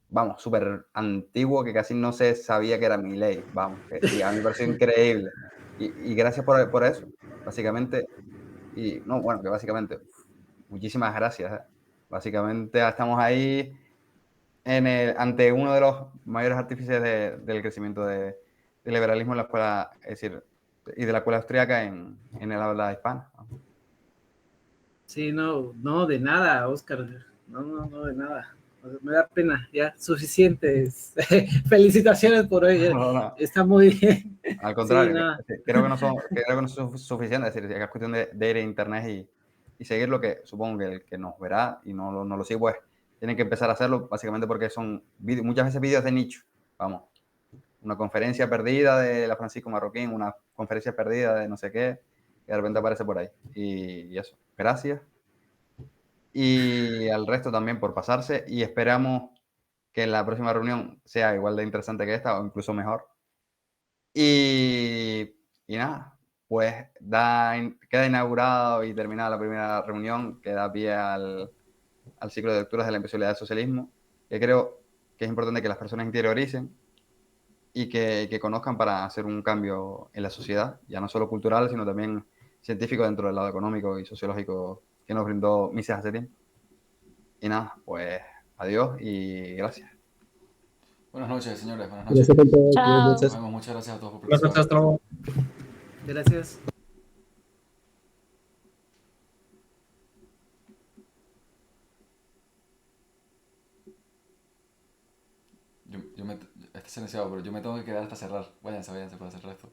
vamos, súper antiguo, que casi no se sabía que era Milei, vamos, y a mí me pareció increíble. Y gracias por eso, básicamente, y no, bueno, que básicamente, muchísimas gracias. Básicamente estamos ahí ante uno de los mayores artífices del crecimiento del liberalismo en la escuela, es decir, y de la escuela austríaca en el habla hispana. Sí, no, de nada, Oscar. No, de nada. Me da pena, ya, suficientes. Felicitaciones por hoy. No. Está muy bien. Al contrario, Sí, creo que no son suficientes. Es decir, es cuestión de ir a internet y seguir lo que supongo que el que nos verá y no lo sigue, pues tiene que empezar a hacerlo, básicamente porque son muchas veces vídeos de nicho. Vamos, una conferencia perdida de la Francisco Marroquín, una conferencia perdida de no sé qué, que de repente aparece por ahí. Y eso, gracias. Y al resto también por pasarse y esperamos que la próxima reunión sea igual de interesante que esta o incluso mejor. Y nada, pues queda inaugurado y terminada la primera reunión que da pie al ciclo de lecturas de la imposibilidad del socialismo, que creo que es importante que las personas interioricen y que conozcan para hacer un cambio en la sociedad, ya no solo cultural, sino también científico dentro del lado económico y sociológico que nos brindó Mises hace tiempo. Y nada, pues adiós y gracias. Buenas noches, señores. Buenas noches. Gracias por todo. Buenas Chao. Nos noches. vemos. Muchas gracias a todos por Buenas noches, participar. hasta luego. Gracias. Está silenciado, pero yo me tengo que quedar hasta cerrar. Váyanse para cerrar esto.